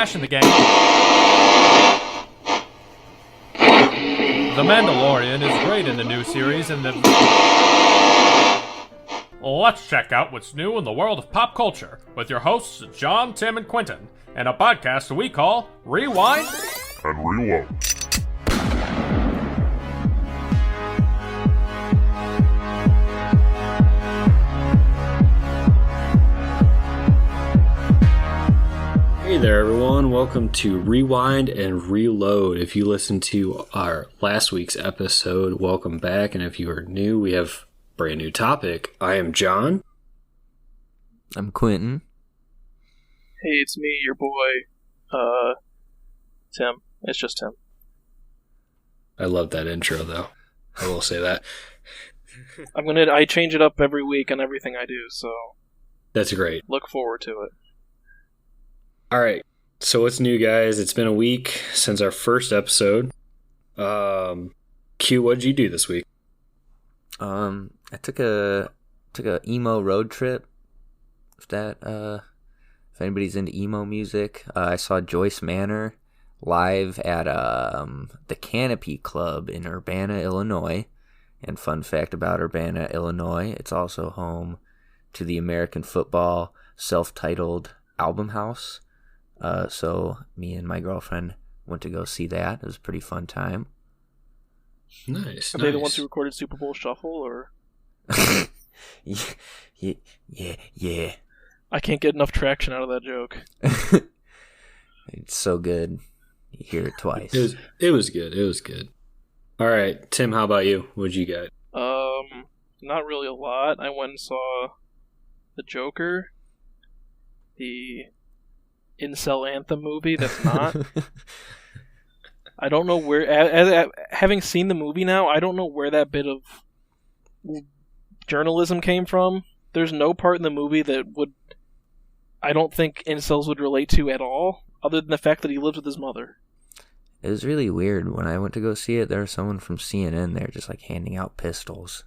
cash in the game. The Mandalorian is great in the new series, and let's check out what's new in the world of pop culture with your hosts John, Tim, and Quentin, and a podcast we call Rewind and Reload. Hey there everyone, welcome to Rewind and Reload. If you listened to our last week's episode, welcome back, and if you are new, we have a brand new topic. I am John. I'm Quentin. Hey, it's me, your boy, Tim. It's just Tim. I love that intro though, I will say that. I change it up every week on everything I do, so That's great. look forward to it. Alright, so what's new guys? It's been a week since our first episode. Q, what did you do this week? I took a emo road trip. If anybody's into emo music, I saw Joyce Manor live at the Canopy Club in Urbana, Illinois. And fun fact about Urbana, Illinois, it's also home to the American football self-titled album house. So me and my girlfriend went to go see that. It was a pretty fun time. Nice. Are they the ones who recorded Super Bowl Shuffle, or? Yeah. I can't get enough traction out of that joke. It's so good. You hear it twice. It was good. All right, Tim, how about you? What'd you got? Not really a lot. I went and saw The Joker, the incel anthem movie that's not. I don't know where, having seen the movie now, I don't know where that bit of journalism came from. There's no part in the movie that I don't think incels would relate to at all, other than the fact that he lives with his mother. It was really weird. When I went to go see it, there was someone from CNN there just like handing out pistols.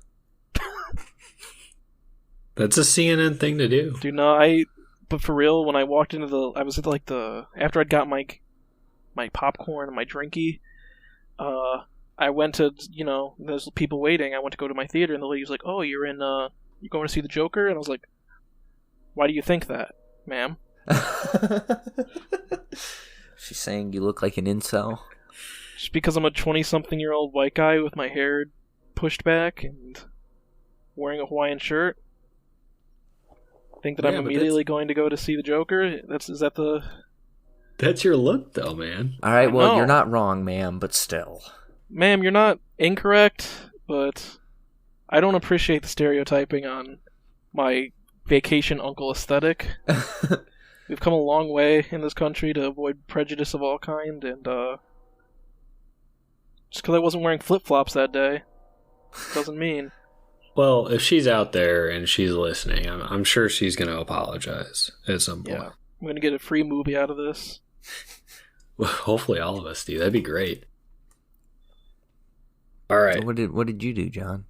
That's a CNN thing to do. Dude, no, but for real, when I walked into I was at after I'd got my popcorn and my drinky, I went to, there's people waiting, I went to go to my theater, and the lady was like, oh, you're going to see The Joker? And I was like, why do you think that, ma'am? She's saying you look like an incel? Just because I'm a 20-something-year-old white guy with my hair pushed back and wearing a Hawaiian shirt? Think that I'm immediately going to go to see The Joker? That's your look, though, man. All right, well, you're not wrong, ma'am, but still. Ma'am, you're not incorrect, but I don't appreciate the stereotyping on my vacation uncle aesthetic. We've come a long way in this country to avoid prejudice of all kind, and just because I wasn't wearing flip-flops that day doesn't mean... Well, if she's out there and she's listening, I'm sure she's going to apologize at some point. Yeah, I'm going to get a free movie out of this. Well, hopefully all of us do. That'd be great. All right. So what did you do, John?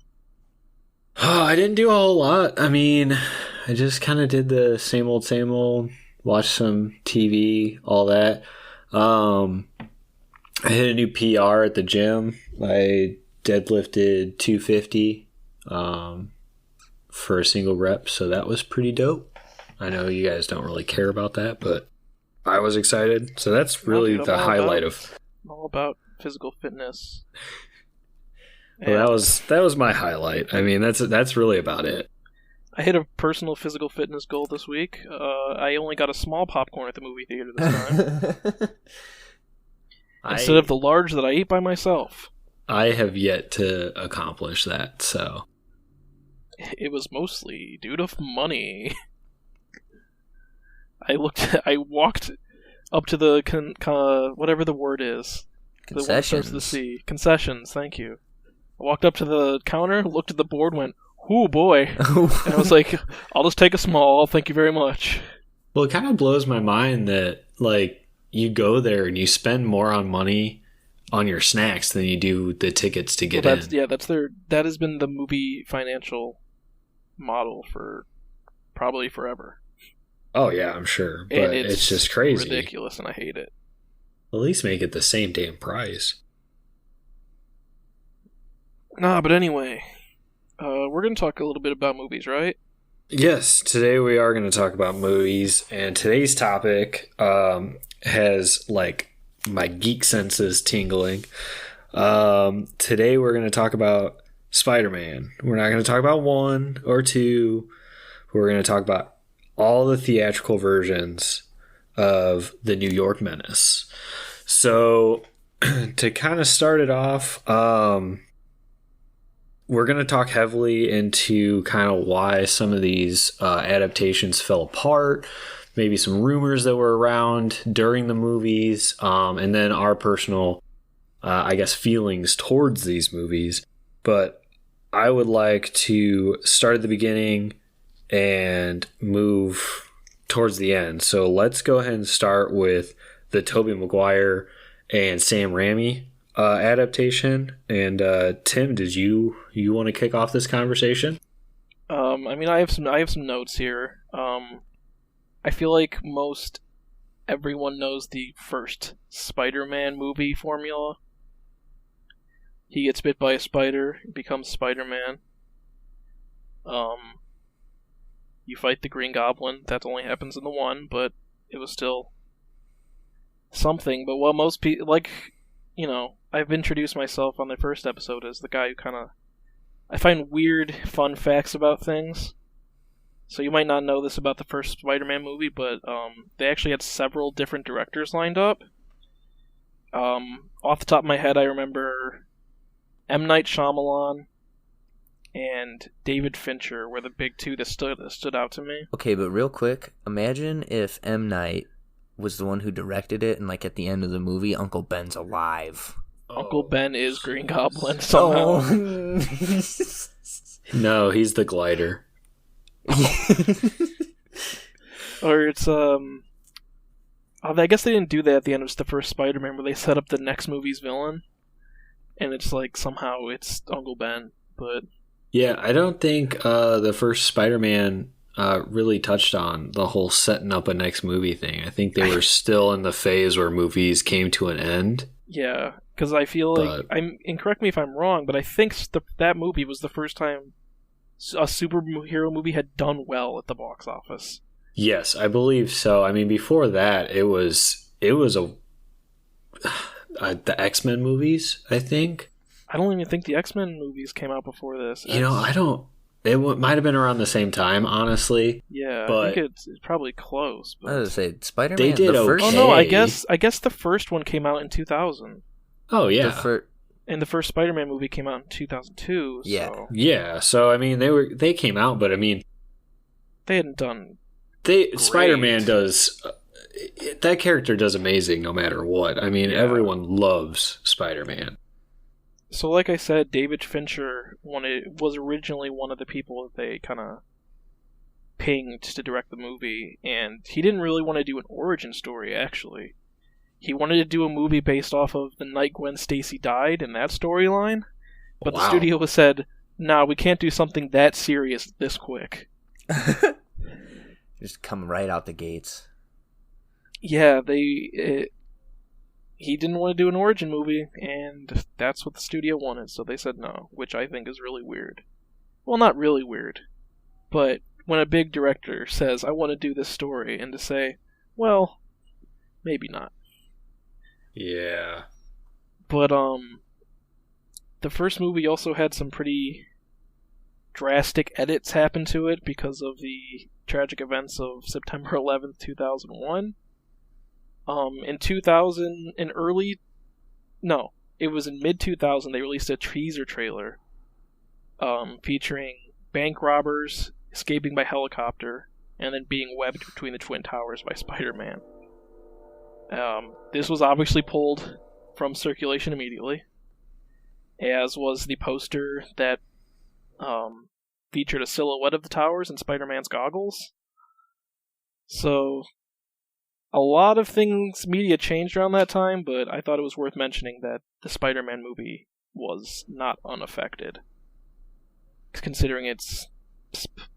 Oh, I didn't do a whole lot. I mean, I just kind of did the same old, watched some TV, all that. I hit a new PR at the gym. I deadlifted 250 for a single rep, so that was pretty dope. I know you guys don't really care about that, but I was excited. So that's really the highlight of... I'm all about physical fitness. Well, that was my highlight. I mean, that's really about it. I hit a personal physical fitness goal this week. I only got a small popcorn at the movie theater this time. Instead of the large that I eat by myself. I have yet to accomplish that, so... It was mostly due to money. I walked up to the, whatever the word is. Concessions. The C. Concessions, thank you. I walked up to the counter, looked at the board, went, ooh boy. And I was like, I'll just take a small, thank you very much. Well, it kind of blows my mind that, you go there and you spend more on money on your snacks than you do the tickets to get in. Yeah, that has been the movie financial model for probably forever. Oh yeah, I'm sure, but And it's just crazy. ridiculous, and I hate it. At least make it the same damn price. Nah, but anyway, we're gonna talk a little bit about movies, right? Yes, today we are going to talk about movies, and today's topic has like my geek senses tingling. Today we're going to talk about Spider-Man. We're not going to talk about 1 or 2. We're going to talk about all the theatrical versions of the New York Menace. So to kind of start it off, we're going to talk heavily into kind of why some of these adaptations fell apart, maybe some rumors that were around during the movies, and then our personal, feelings towards these movies. But I would like to start at the beginning and move towards the end. So let's go ahead and start with the Tobey Maguire and Sam Raimi adaptation. And Tim, did you want to kick off this conversation? I have some notes here. I feel like most everyone knows the first Spider-Man movie formula. He gets bit by a spider, becomes Spider-Man. You fight the Green Goblin. That only happens in the 1, but it was still something. But what most people I've introduced myself on the first episode as the guy who I find weird, fun facts about things. So you might not know this about the first Spider-Man movie, but they actually had several different directors lined up. Off the top of my head, I remember M. Night Shyamalan and David Fincher were the big two that stood out to me. Okay, but real quick, imagine if M. Night was the one who directed it, and at the end of the movie, Uncle Ben's alive. Uncle Ben is Green Goblin somehow. No, he's the glider. Or it's I guess they didn't do that at the end of the first Spider-Man, where they set up the next movie's villain, and it's somehow it's Uncle Ben. But yeah, I don't think the first Spider-Man really touched on the whole setting up a next movie thing. I think they were still in the phase where movies came to an end. Yeah, because I feel like and correct me if I'm wrong, but I think that movie was the first time a superhero movie had done well at the box office. Yes, I believe so. I mean, before that, it was the X-Men movies, I think. I don't even think the X-Men movies came out before this. I don't. It might have been around the same time, honestly. Yeah, but I think it's probably close. But I was going to say, Spider-Man, they did the first... okay. Oh no, I guess the first one came out in 2000. Oh yeah. And the first Spider-Man movie came out in 2002. Yeah. So. Yeah. So I mean, they came out, but I mean, they hadn't done. Spider-Man does. That character does amazing no matter what. I mean, everyone loves Spider-Man. So, like I said, David Fincher was originally one of the people that they kind of pinged to direct the movie, and he didn't really want to do an origin story, actually. He wanted to do a movie based off of the night Gwen Stacy died and that storyline, but the studio said, "Nah, we can't do something that serious this quick." Just come right out the gates. Yeah, he didn't want to do an origin movie, and that's what the studio wanted, so they said no, which I think is really weird. Well, not really weird, but when a big director says, "I want to do this story," and to say, well, maybe not. Yeah. But, the first movie also had some pretty drastic edits happen to it because of the tragic events of September 11th, 2001. In 2000, it was in mid-2000, they released a teaser trailer featuring bank robbers escaping by helicopter and then being webbed between the Twin Towers by Spider-Man. This was obviously pulled from circulation immediately, as was the poster that featured a silhouette of the towers and Spider-Man's goggles. So, a lot of things media changed around that time, but I thought it was worth mentioning that the Spider-Man movie was not unaffected, considering it's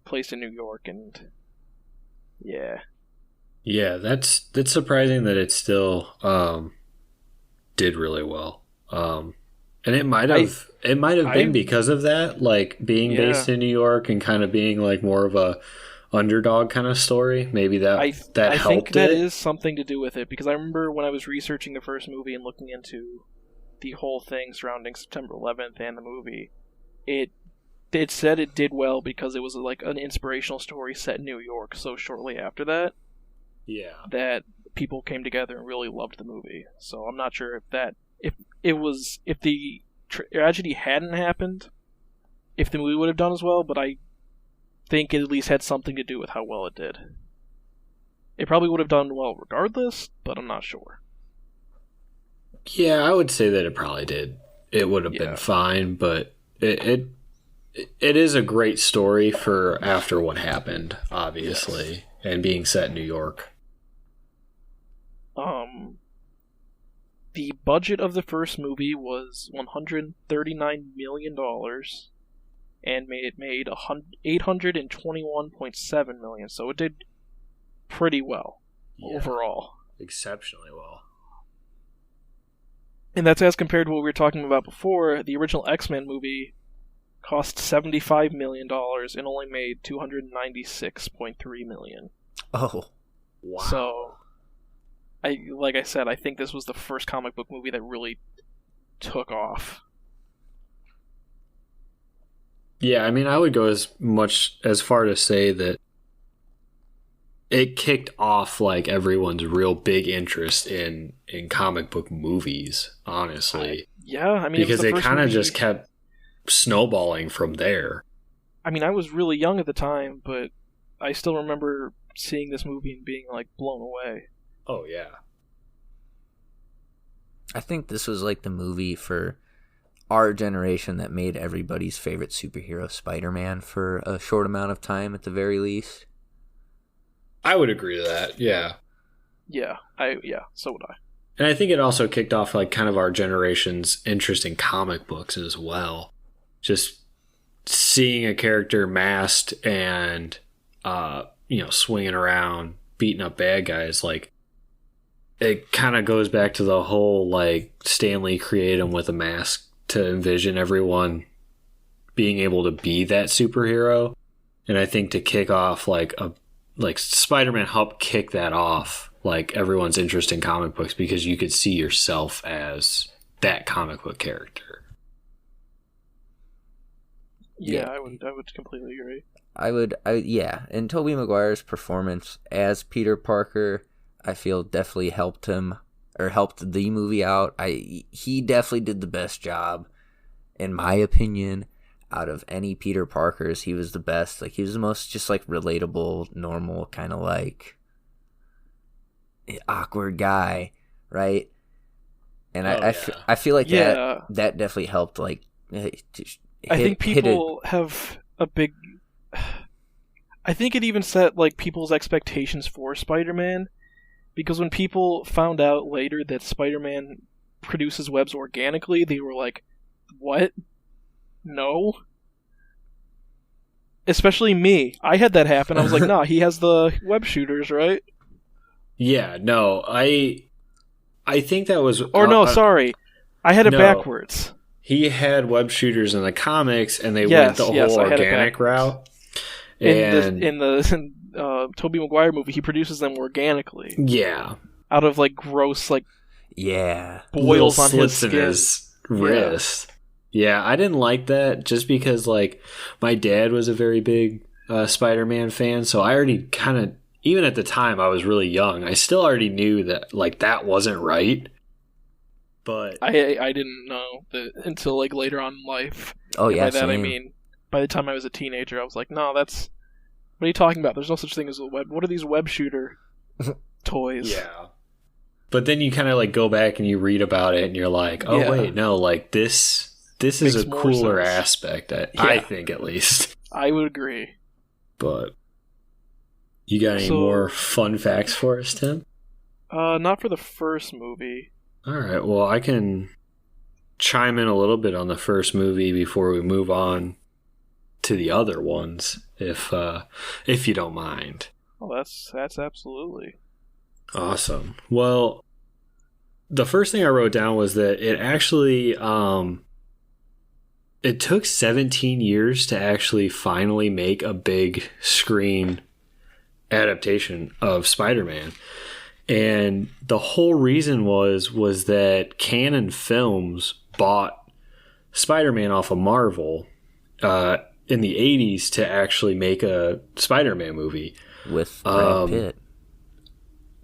placed in New York, and yeah. Yeah, that's surprising that it still did really well. And it might have been because of that, like being based in New York and kind of being like more of a underdog kind of story. Maybe that I helped think that it. is something to do with it, because I remember when I was researching the first movie and looking into the whole thing surrounding September 11th and the movie, it said it did well because it was like an inspirational story set in New York so shortly after that. Yeah. That people came together and really loved the movie. So I'm not sure if the tragedy hadn't happened, if the movie would have done as well, but I think it at least had something to do with how well it did. It probably would have done well regardless, but I'm not sure. Yeah, I would say that it probably did. It would have been fine, but it is a great story for after what happened, obviously, and being set in New York. The budget of the first movie was $139 million, and it made $821.7 million, so it did pretty well overall. Exceptionally well. And that's as compared to what we were talking about before. The original X-Men movie cost $75 million and only made $296.3 million. Oh, wow. So, like I said, I think this was the first comic book movie that really took off. Yeah, I mean, I would go as far to say that it kicked off like everyone's real big interest in comic book movies, honestly. Because they kind of just kept snowballing from there. I mean, I was really young at the time, but I still remember seeing this movie and being like blown away. Oh yeah. I think this was like the movie for our generation that made everybody's favorite superhero Spider-Man for a short amount of time at the very least. I would agree to that, yeah. So would I. And I think it also kicked off like kind of our generation's interest in comic books as well. Just seeing a character masked and swinging around, beating up bad guys, like it kind of goes back to the whole like Stan Lee created him with a mask to envision everyone being able to be that superhero. And I think to kick off like Spider-Man helped kick that off, like everyone's interest in comic books, because you could see yourself as that comic book character. Yeah, I would completely agree. And Tobey Maguire's performance as Peter Parker, I feel definitely helped the movie out. He definitely did the best job, in my opinion, out of any Peter Parkers. He was the best. Like, he was the most just like relatable, normal, kind of like awkward guy, right? And I feel like that definitely helped. Like, I think people have a big. I think it even set like people's expectations for Spider-Man, because when people found out later that Spider-Man produces webs organically, they were like, "What? No." Especially me. I had that happen. I was like, "Nah, he has the web shooters, right?" Yeah, no, I think that was... sorry. I had it backwards. He had web shooters in the comics, and they went the whole organic route. In the Tobey Maguire movie, he produces them organically. Yeah. Out of like gross boils little on his skin. In his wrist. Yeah, I didn't like that just because like my dad was a very big Spider-Man fan, so I already kind of, even at the time I was really young, I still already knew that like that wasn't right. But I didn't know that until like later on in life. Oh, yeah, by that same. I mean, by the time I was a teenager, I was like, "No, that's what are you talking about? There's no such thing as a web. What are these web shooter toys?" Yeah. But then you kind of like go back and you read about it, and you're like, "Oh wait, no, like this is a cooler aspect." I think, at least. I would agree. But you got any more fun facts for us, Tim? Not for the first movie. All right. Well, I can chime in a little bit on the first movie before we move on to the other ones, if you don't mind. Oh, that's absolutely. Awesome. Well, the first thing I wrote down was that it actually it took 17 years to actually finally make a big screen adaptation of Spider-Man. And the whole reason was that Canon Films bought Spider-Man off of Marvel in the 80s to actually make a Spider-Man movie. With Brad Pitt.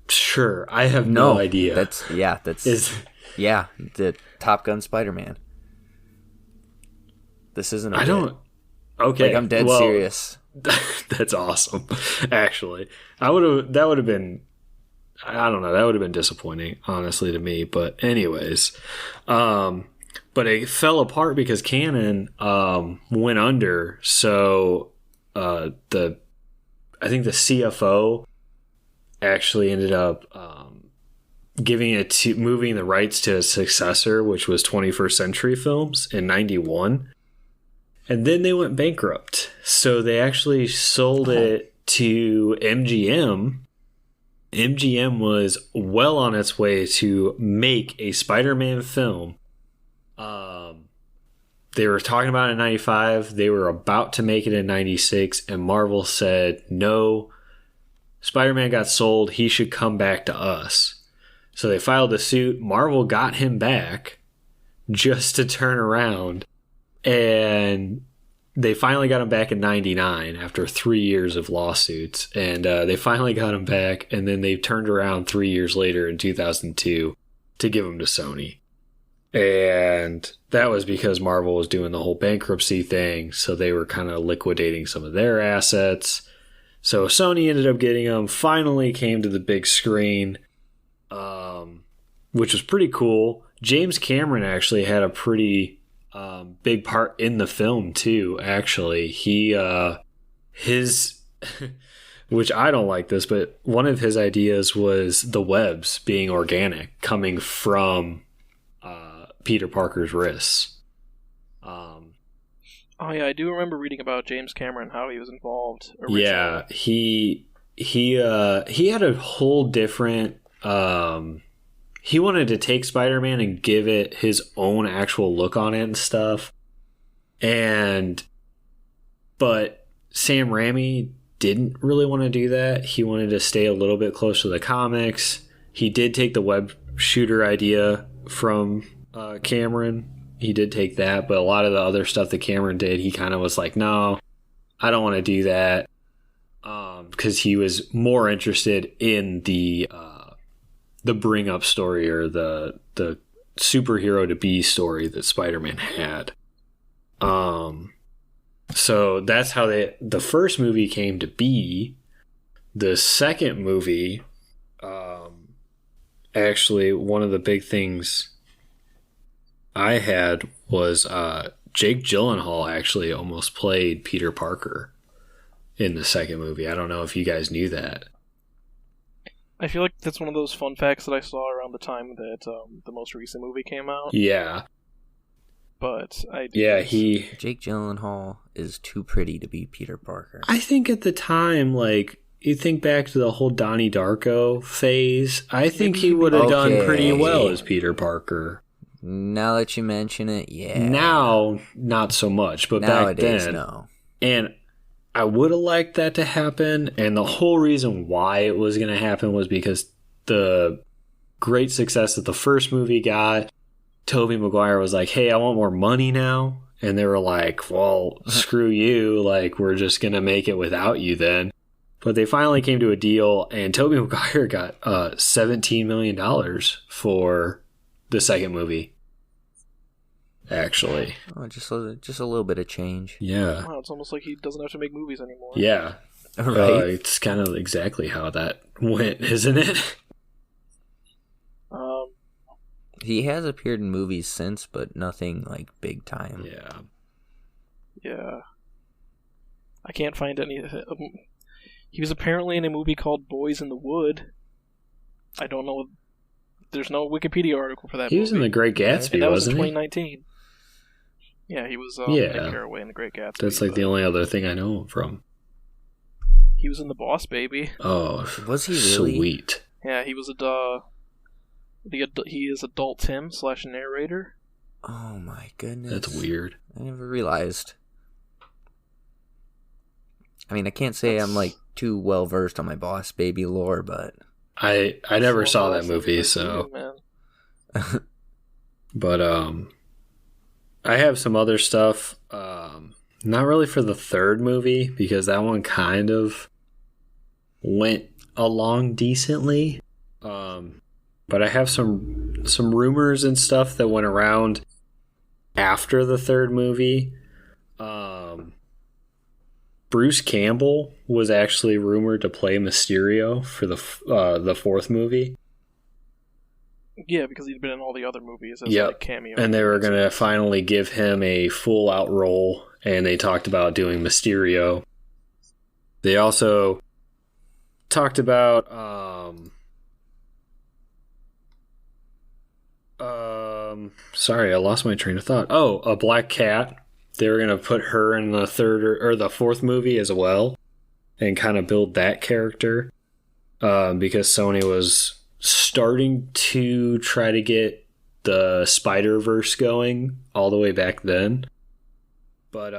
Sure, I have no idea. That's the Top Gun Spider-Man. This isn't a bit. Okay. Like, I'm dead serious. That's awesome. Actually, that would have been, I don't know, that would have been disappointing, honestly, to me. But anyways, but it fell apart because Canon went under. So I think the CFO actually ended up moving the rights to a successor, which was 21st Century Films in 91. And then they went bankrupt. So they actually sold it to MGM. MGM was well on its way to make a Spider-Man film. They were talking about it in 95. They were about to make it in 96. And Marvel said, no, Spider-Man got sold. He should come back to us. So they filed a suit. Marvel got him back just to turn around. And they finally got him back in 99 after 3 years of lawsuits. And they finally got him back. And then they turned around 3 years later in 2002 to give him to Sony. And that was because Marvel was doing the whole bankruptcy thing. So they were kind of liquidating some of their assets. So Sony ended up getting him, finally came to the big screen, which was pretty cool. James Cameron actually had a pretty big part in the film too, actually. Which I don't like this, but one of his ideas was the webs being organic, coming from Peter Parker's wrists. Oh yeah, I do remember reading about James Cameron, how he was involved originally. Yeah, he had a whole different. He wanted to take Spider-Man and give it his own actual look on it and stuff. But Sam Raimi didn't really want to do that. He wanted to stay a little bit close to the comics. He did take the web shooter idea from Cameron. He did take that, but a lot of the other stuff that Cameron did, he kind of was like, no, I don't want to do that, because he was more interested in the bring up story, or the superhero to be story that Spider-Man had. So that's how the first movie came to be. The second movie, actually, one of the big things I had was Jake Gyllenhaal actually almost played Peter Parker in the second movie. I don't know if you guys knew that. I feel like that's one of those fun facts that I saw around the time that the most recent movie came out. Yeah. But Jake Gyllenhaal is too pretty to be Peter Parker. I think at the time, like, you think back to the whole Donnie Darko phase, I think he would have done pretty well as Peter Parker. Now that you mention it, yeah. Now, not so much, but nowadays, back then, no. And I would have liked that to happen, and the whole reason why it was going to happen was because the great success that the first movie got, Tobey Maguire was like, hey, I want more money now. And they were like, well, screw you, like, we're just going to make it without you then. But they finally came to a deal, and Tobey Maguire got $17 million for the second movie. Actually, just a little bit of change. Yeah. Wow, it's almost like he doesn't have to make movies anymore. Yeah, right. It's kind of exactly how that went, isn't it? He has appeared in movies since, but nothing like big time. Yeah. I can't find any. He was apparently in a movie called Boys in the Wood. I don't know. There's no Wikipedia article for that movie. He was in The Great Gatsby, and that was wasn't in he? 2019. Yeah, he was Nick Carraway in The Great Gatsby. That's like the only other thing I know him from. He was in The Boss Baby. Oh, was he really? Sweet. Yeah, he was he is adult Tim / narrator. Oh my goodness. That's weird. I never realized. I mean, I can't say I'm like too well versed on my Boss Baby lore, but I never saw that movie, so. But I have some other stuff. Not really for the third movie because that one kind of went along decently. But I have some rumors and stuff that went around after the third movie. Bruce Campbell was actually rumored to play Mysterio for the fourth movie. Yeah, because he'd been in all the other movies as Yep. like cameo. And they were going to finally give him a full-out role, and they talked about doing Mysterio. They also talked about sorry, I lost my train of thought. Oh, a Black Cat. They were going to put her in the third or the fourth movie as well and kind of build that character because Sony was starting to try to get the Spider-Verse going all the way back then. But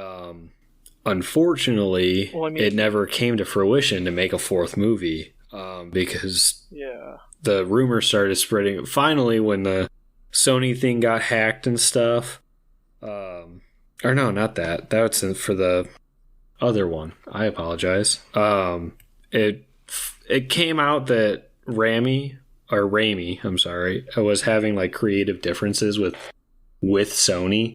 unfortunately, it never came to fruition to make a fourth movie because the rumors started spreading. Finally, when the Sony thing got hacked and stuff, or no, not that. That's for the other one. I apologize. It came out that Raimi, I'm sorry, was having like creative differences with Sony,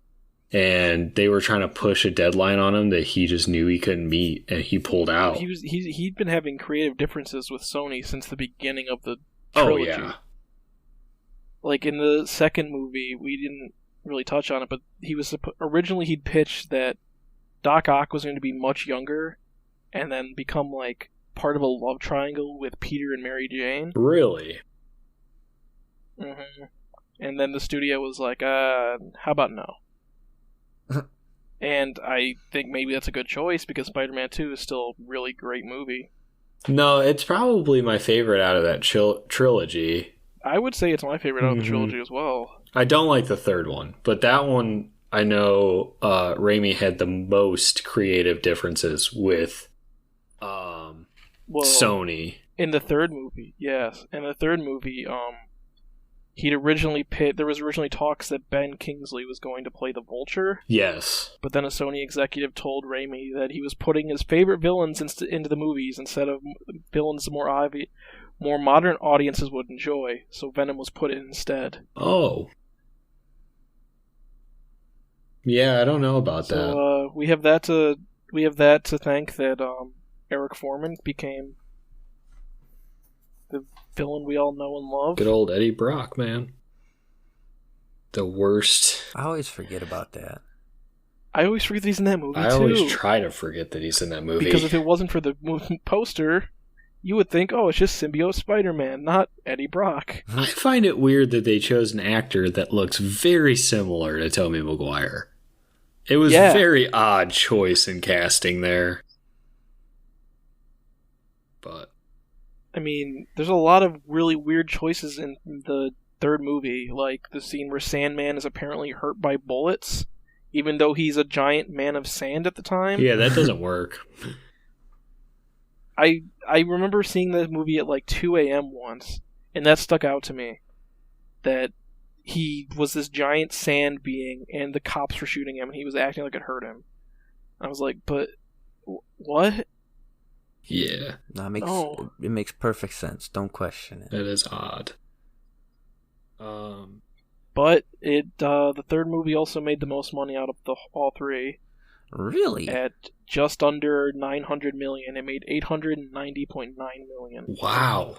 and they were trying to push a deadline on him that he just knew he couldn't meet, and he pulled out. He'd been having creative differences with Sony since the beginning of the trilogy. Oh yeah. Like in the second movie, we didn't really touch on it, but originally he'd pitched that Doc Ock was going to be much younger, and then become like part of a love triangle with Peter and Mary Jane. Really? Mm-hmm. And then the studio was like, how about no? And I think maybe that's a good choice because Spider-Man 2 is still a really great movie. No, it's probably my favorite out of that trilogy. I would say it's my favorite out of the trilogy as well. I don't like the third one, but that one I know Raimi had the most creative differences with Sony. In the third movie, yes. In the third movie, there was originally talks that Ben Kingsley was going to play the Vulture. Yes. But then a Sony executive told Raimi that he was putting his favorite villains into the movies instead of villains more modern audiences would enjoy, so Venom was put in instead. Oh. Yeah, I don't know about that. So we have that to thank that Eric Foreman became the villain we all know and love. Good old Eddie Brock, man. The worst. I always forget about that. I always forget that he's in that movie, too. I always try to forget that he's in that movie. Because if it wasn't for the poster, you would think, oh, it's just symbiote Spider-Man, not Eddie Brock. I find it weird that they chose an actor that looks very similar to Tobey Maguire. It was a very odd choice in casting there. But I mean, there's a lot of really weird choices in the third movie, like the scene where Sandman is apparently hurt by bullets, even though he's a giant man of sand at the time. Yeah, that doesn't work. I remember seeing that movie at like 2 a.m. once, and that stuck out to me. That he was this giant sand being, and the cops were shooting him, and he was acting like it hurt him. I was like, but what? Yeah. No, it makes perfect sense. Don't question it. That is odd. But the third movie also made the most money out of all three. Really? At just under $900 million. It made $890.9 million. Wow.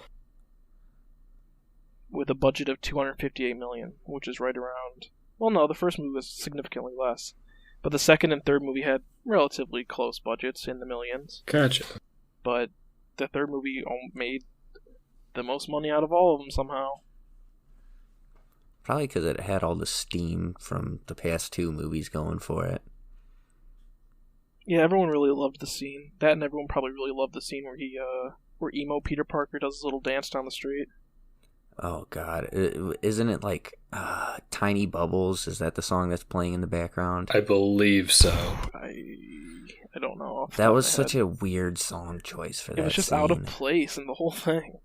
With a budget of $258 million, which is right around... Well, no, the first movie was significantly less. But the second and third movie had relatively close budgets in the millions. Gotcha. But the third movie made the most money out of all of them somehow. Probably because it had all the steam from the past two movies going for it. Yeah, everyone really loved the scene. That and everyone probably really loved the scene where where emo Peter Parker does his little dance down the street. Oh God, isn't it like Tiny Bubbles? Is that the song that's playing in the background? I believe so. I don't know. That was such a weird song choice for that. It was just scene. out of place in the whole thing.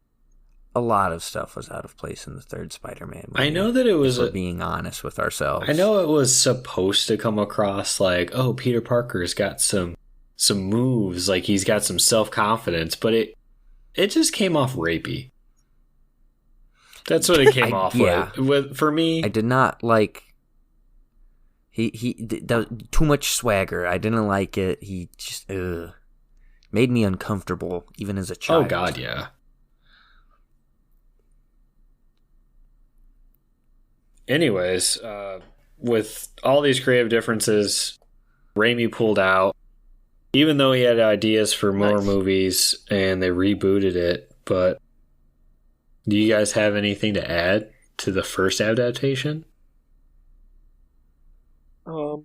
A lot of stuff was out of place in the third Spider-Man movie. I know that it was... If we're being honest with ourselves. I know it was supposed to come across like, oh, Peter Parker's got some moves, like he's got some self-confidence, but it just came off rapey. That's what it came off with. For me, I did not like... too much swagger. I didn't like it. He just made me uncomfortable, even as a child. Oh God, yeah. Anyways, with all these creative differences, Raimi pulled out, even though he had ideas for more movies and they rebooted it. But do you guys have anything to add to the first adaptation? Not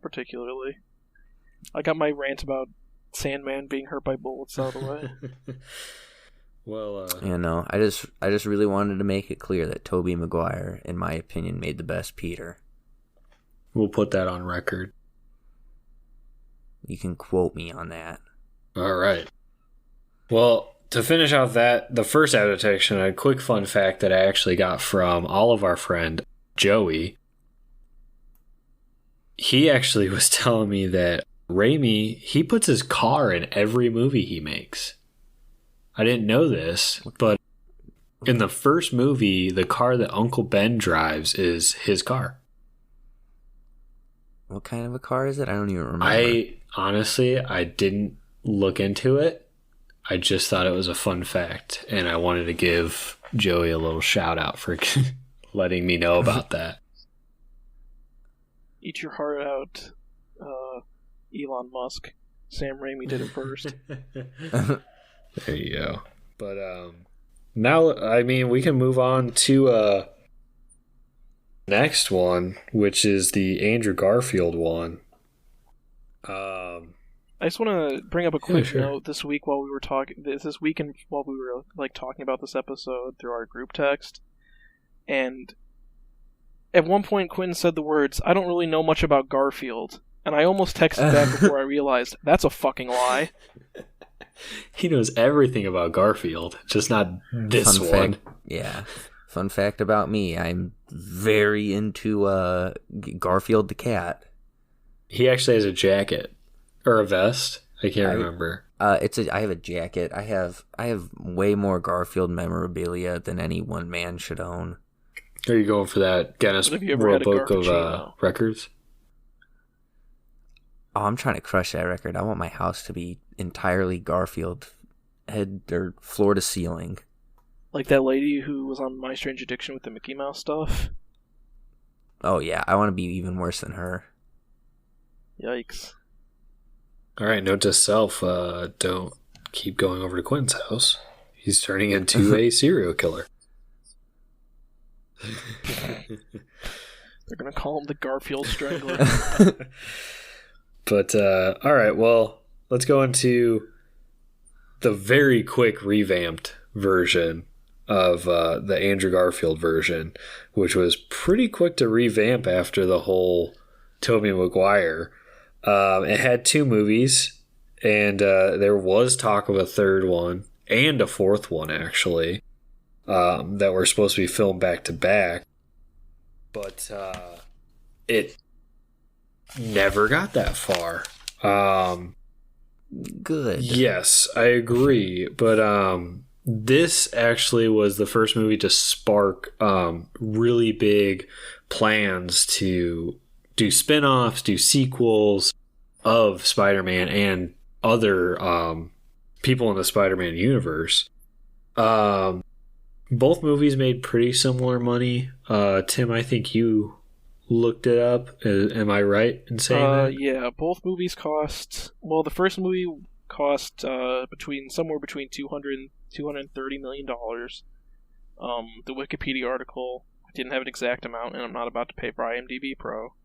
particularly. I got my rant about Sandman being hurt by bullets out of the way. Well, I just really wanted to make it clear that Tobey Maguire, in my opinion, made the best Peter. We'll put that on record. You can quote me on that. All right. Well, to finish off the first adaptation, a quick fun fact that I actually got from all of our friend Joey. He actually was telling me that Raimi, he puts his car in every movie he makes. I didn't know this, but in the first movie, the car that Uncle Ben drives is his car. What kind of a car is it? I don't even remember. I didn't look into it. I just thought it was a fun fact, and I wanted to give Joey a little shout out for letting me know about that. Eat your heart out, Elon Musk. Sam Raimi did it first. There you go. But now, I mean, we can move on to next one, which is the Andrew Garfield one. I just want to bring up a quick note this week while we were talking. This weekend while we were talking about this episode through our group text, and at one point Quentin said the words, "I don't really know much about Garfield," and I almost texted back before I realized that's a fucking lie. He knows everything about Garfield, just not this Fun one. fact, yeah. Fun fact about me, I'm very into Garfield the cat. He actually has a jacket. Or a vest. I can't remember. I have a jacket. I have way more Garfield memorabilia than any one man should own. Are you going for that Guinness World Book of Records? Oh, I'm trying to crush that record. I want my house to be entirely Garfield, head or floor to ceiling. Like that lady who was on My Strange Addiction with the Mickey Mouse stuff? Oh yeah, I want to be even worse than her. Yikes. Alright, note to self, don't keep going over to Quentin's house. He's turning into a serial killer. They're gonna call him the Garfield Strangler. But, alright, well, let's go into the very quick revamped version of the Andrew Garfield version, which was pretty quick to revamp after the whole Tobey Maguire. It had 2 movies, and there was talk of a third one, and a fourth one, actually, that were supposed to be filmed back to back. But it never got that far. Good. Yes, I agree. But this actually was the first movie to spark really big plans to do spin-offs, do sequels of Spider-Man and other people in the Spider-Man universe. Both movies made pretty similar money. Tim, I think you looked it up. Am I right in saying that? Yeah, both movies cost... Well, the first movie cost somewhere between $200 and $230 million. The Wikipedia article didn't have an exact amount, and I'm not about to pay for IMDb Pro.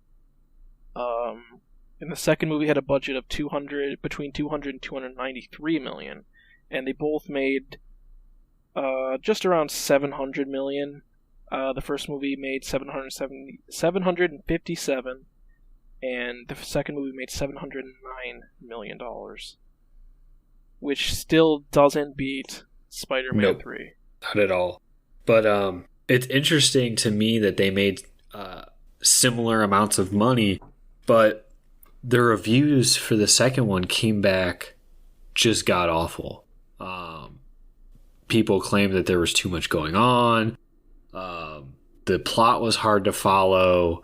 And the second movie had a budget of between $200 and $293 million, and they both made Just around 700 million. The first movie made 757, and the second movie made $709 million, which still doesn't beat Spider-Man Nope. 3. Not at all. But it's interesting to me that they made similar amounts of money, but the reviews for the second one came back just god awful. People claimed that there was too much going on. The plot was hard to follow.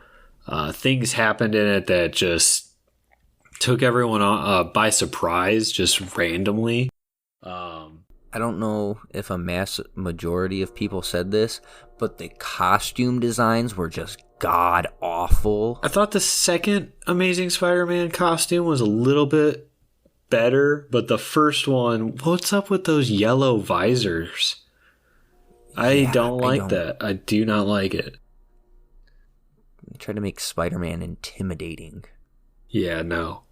Things happened in it that just took everyone by surprise, just randomly. I don't know if a mass majority of people said this, but the costume designs were just god awful. I thought the second Amazing Spider-Man costume was a little bit better, but the first one, what's up with those yellow visors? I don't like that. I do not like it. They tried to make Spider-Man intimidating. Yeah, no.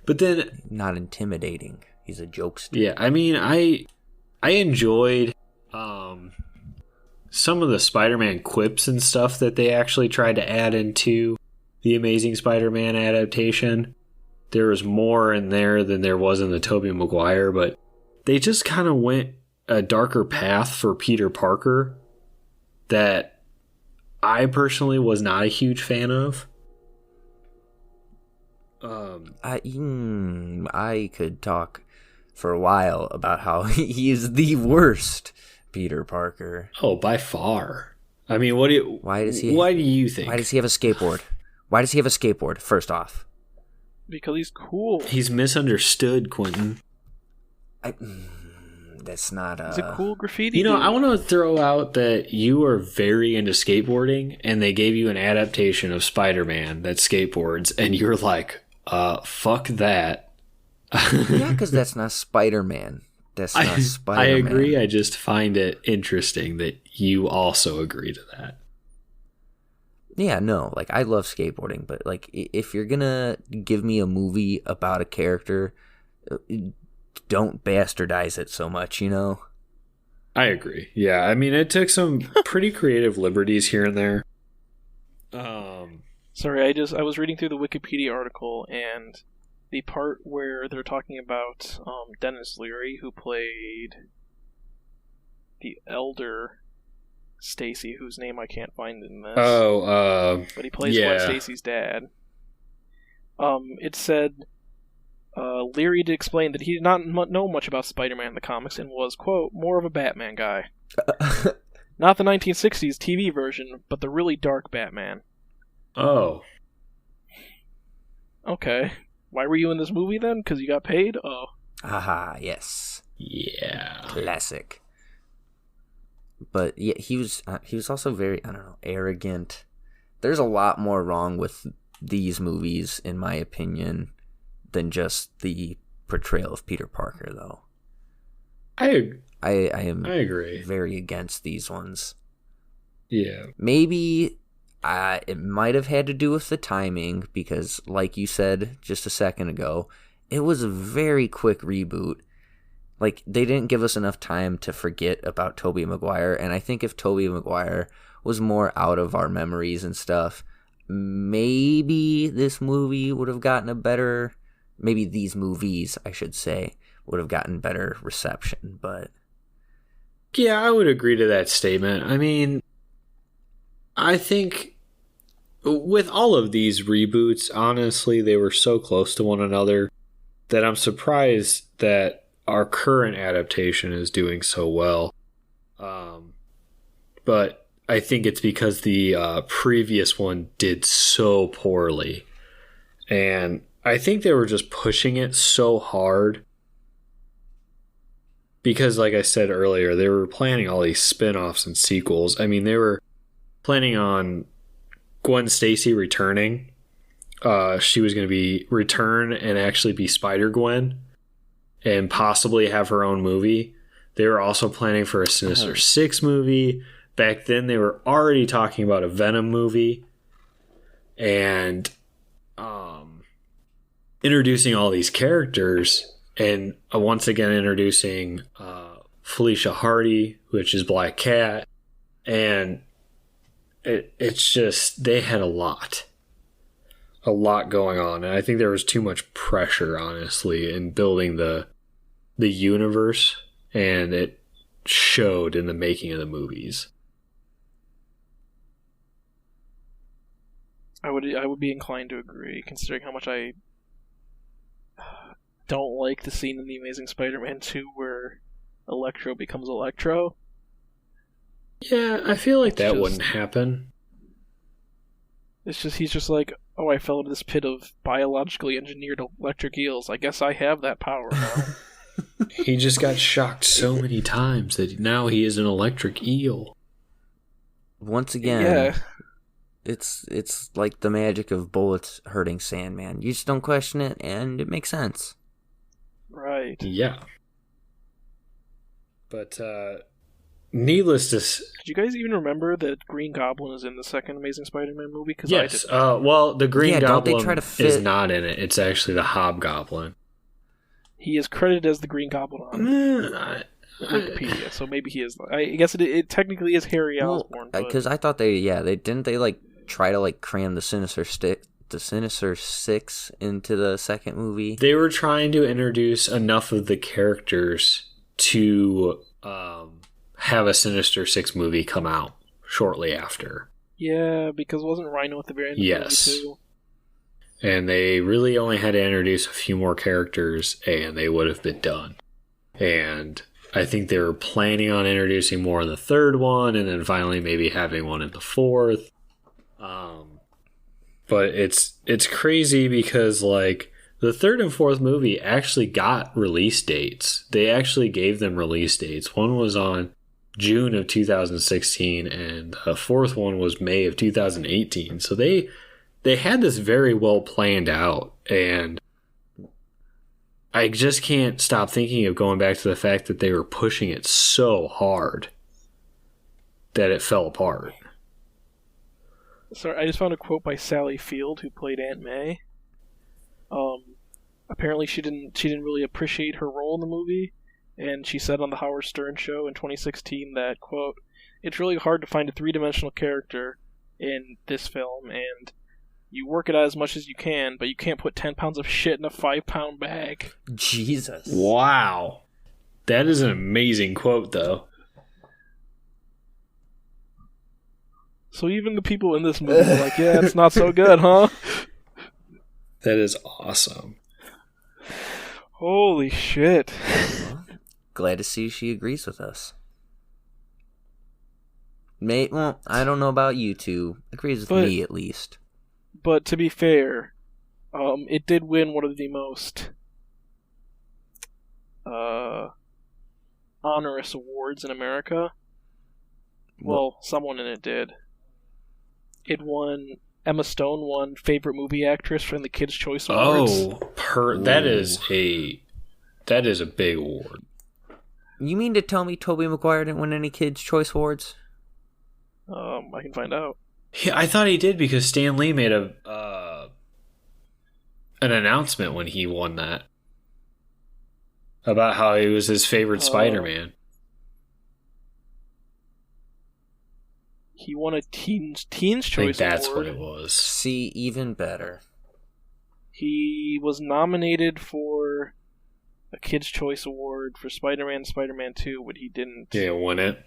But then... Not intimidating. He's a jokester. Yeah, I mean, I enjoyed some of the Spider-Man quips and stuff that they actually tried to add into the Amazing Spider-Man adaptation. There was more in there than there was in the Tobey Maguire, but they just kind of went a darker path for Peter Parker that I personally was not a huge fan of. I could talk for a while about how he is the worst Peter Parker. Oh, by far. I mean, Why do you think? Why does he have a skateboard? Why does he have a skateboard, first off? Because he's cool. He's misunderstood, Quentin. That's not He's a cool graffiti You know, dude. I want to throw out that you are very into skateboarding, and they gave you an adaptation of Spider-Man that skateboards, and you're like, fuck that. Yeah, because that's not Spider-Man. That's not I Spider-Man. agree. I just find it interesting that you also agree to that. Yeah, no, like, I love skateboarding, but, like, if you're gonna give me a movie about a character, don't bastardize it so much, you know? I agree. Yeah, I mean, it took some pretty creative liberties here and there. Sorry, I was reading through the Wikipedia article, and the part where they're talking about Dennis Leary, who played the elder Stacy, whose name I can't find in this. But he plays Gwen Stacy's dad. It said Leary did explain that he did not know much about Spider-Man in the comics and was, quote, more of a Batman guy. Not the 1960s TV version, but the really dark Batman. Oh. Okay. Why were you in this movie then? Because you got paid? Oh. Haha, yes. Yeah. Classic. But yeah, he was also very, I don't know, arrogant. There's a lot more wrong with these movies, in my opinion, than just the portrayal of Peter Parker, though. I agree. Very against these ones. Yeah. Maybe it might have had to do with the timing, because, like you said just a second ago, it was a very quick reboot. Like, they didn't give us enough time to forget about Tobey Maguire, and I think if Tobey Maguire was more out of our memories and stuff, maybe this movie would have gotten a better... Maybe these movies, I should say, would have gotten better reception, but... Yeah, I would agree to that statement. I mean, I think with all of these reboots, honestly, they were so close to one another that I'm surprised that our current adaptation is doing so well. But I think it's because the previous one did so poorly. And I think they were just pushing it so hard. Because, like I said earlier, they were planning all these spin-offs and sequels. I mean, they were planning on Gwen Stacy returning. She was going to be return and actually be Spider-Gwen and possibly have her own movie. They were also planning for a Sinister Six movie. Back then, they were already talking about a Venom movie. And introducing all these characters and once again introducing Felicia Hardy, which is Black Cat, and it's just, they had a lot going on, and I think there was too much pressure, honestly, in building the universe, and it showed in the making of the movies. I would be inclined to agree, considering how much I don't like the scene in The Amazing Spider-Man 2 where Electro becomes Electro. Yeah, I feel like that wouldn't happen. It's just, he's just like, oh, I fell into this pit of biologically engineered electric eels. I guess I have that power now. He just got shocked so many times that now he is an electric eel. Once again, Yeah. it's like the magic of bullets hurting Sandman. You just don't question it, and it makes sense. Right. Yeah. But, needless to say... Did you guys even remember that Green Goblin is in the second Amazing Spider-Man movie? Cause Yes. I didn't. Well, the Green Don't they Goblin try to fit... is not in it. It's actually the Hobgoblin. He is credited as the Green Goblin on Wikipedia, so maybe he is. I guess it technically is Harry Osborn. Because I thought they like try to like cram the Sinister Six into the second movie. They were trying to introduce enough of the characters to have a Sinister Six movie come out shortly after. Yeah, because wasn't Rhino at the very end of the movie too? And they really only had to introduce a few more characters, and they would have been done. And I think they were planning on introducing more in the third one, and then finally maybe having one in the fourth. But it's crazy because, like, the third and fourth movie actually got release dates. They actually gave them release dates. One was on June of 2016, and the fourth one was May of 2018. So they had this very well planned out, and I just can't stop thinking of going back to the fact that they were pushing it so hard that it fell apart. Sorry, I just found a quote by Sally Field, who played Aunt May. Apparently she didn't really appreciate her role in the movie, and she said on the Howard Stern show in 2016 that, quote, "It's really hard to find a three-dimensional character in this film, and you work it out as much as you can, but you can't put 10 pounds of shit in a 5-pound bag." Jesus. Wow. That is an amazing quote, though. So even the people in this movie are like, yeah, it's not so good, huh? That is awesome. Holy shit. Glad to see she agrees with us. Well, I don't know about you two. Agrees with me, at least. But to be fair, it did win one of the most onerous awards in America. Well, someone in it did. It won. Emma Stone won Favorite Movie Actress from the Kids' Choice Awards. That is a big award. You mean to tell me Tobey Maguire didn't win any Kids' Choice Awards? I can find out. Yeah, I thought he did because Stan Lee made an announcement when he won that about how he was his favorite Spider-Man. He won a Teen's Choice Award. That's what it was. See, even better. He was nominated for a Kids' Choice Award for Spider-Man 2, but he didn't win it.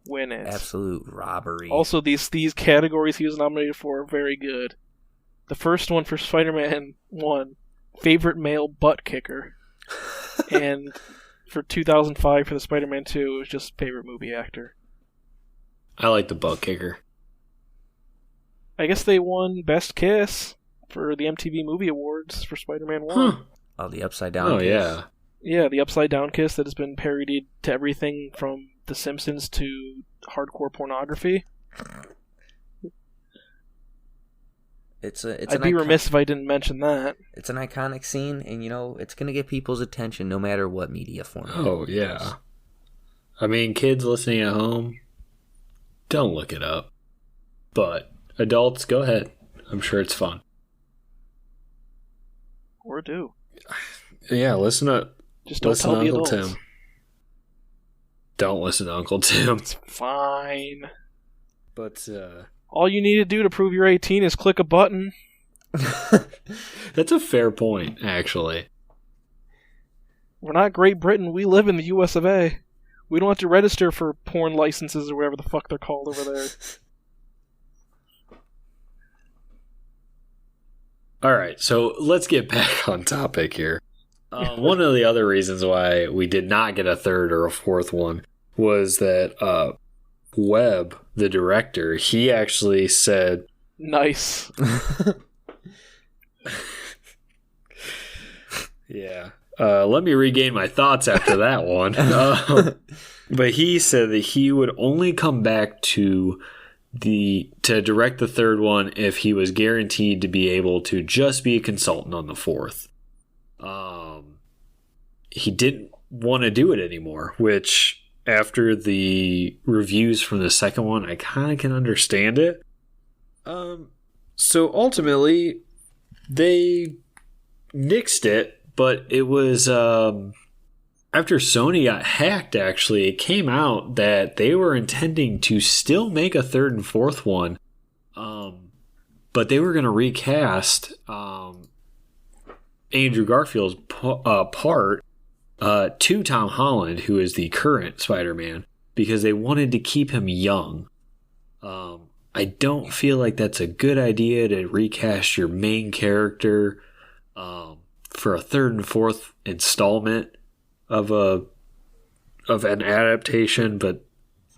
Absolute robbery. Also, these categories he was nominated for are very good. The first one for Spider-Man 1, Favorite Male Butt Kicker. And for 2005 for the Spider-Man 2, it was just Favorite Movie Actor. I like the butt kicker. I guess they won Best Kiss for the MTV Movie Awards for Spider-Man 1. Huh. Oh, the Upside Down kiss. Yeah. Yeah, the Upside Down Kiss that has been parodied to everything from The Simpsons to hardcore pornography. I'd be remiss if I didn't mention that. It's an iconic scene, and it's going to get people's attention no matter what media format. Oh, yeah. I mean, kids listening at home, don't look it up. But adults, go ahead. I'm sure it's fun. Or do. Yeah, listen up. Just don't tell the adults. Tim. Don't listen to Uncle Tim. It's fine. But, all you need to do to prove you're 18 is click a button. that's a fair point, actually. We're not Great Britain. We live in the US of A. We don't have to register for porn licenses or whatever the fuck they're called over there. All right, so let's get back on topic here. One of the other reasons why we did not get a third or a fourth one was that Webb, the director, he actually said... Nice. Yeah. Let me regain my thoughts after that one. But he said that he would only come back to direct the third one if he was guaranteed to be able to just be a consultant on the fourth. He didn't want to do it anymore, which after the reviews from the second one, I kind of can understand it. So ultimately, they nixed it, but it was after Sony got hacked, actually, it came out that they were intending to still make a third and fourth one, but they were going to recast Andrew Garfield's part to Tom Holland, who is the current Spider-Man, because they wanted to keep him young. I don't feel like that's a good idea to recast your main character for a third and fourth installment of an adaptation, but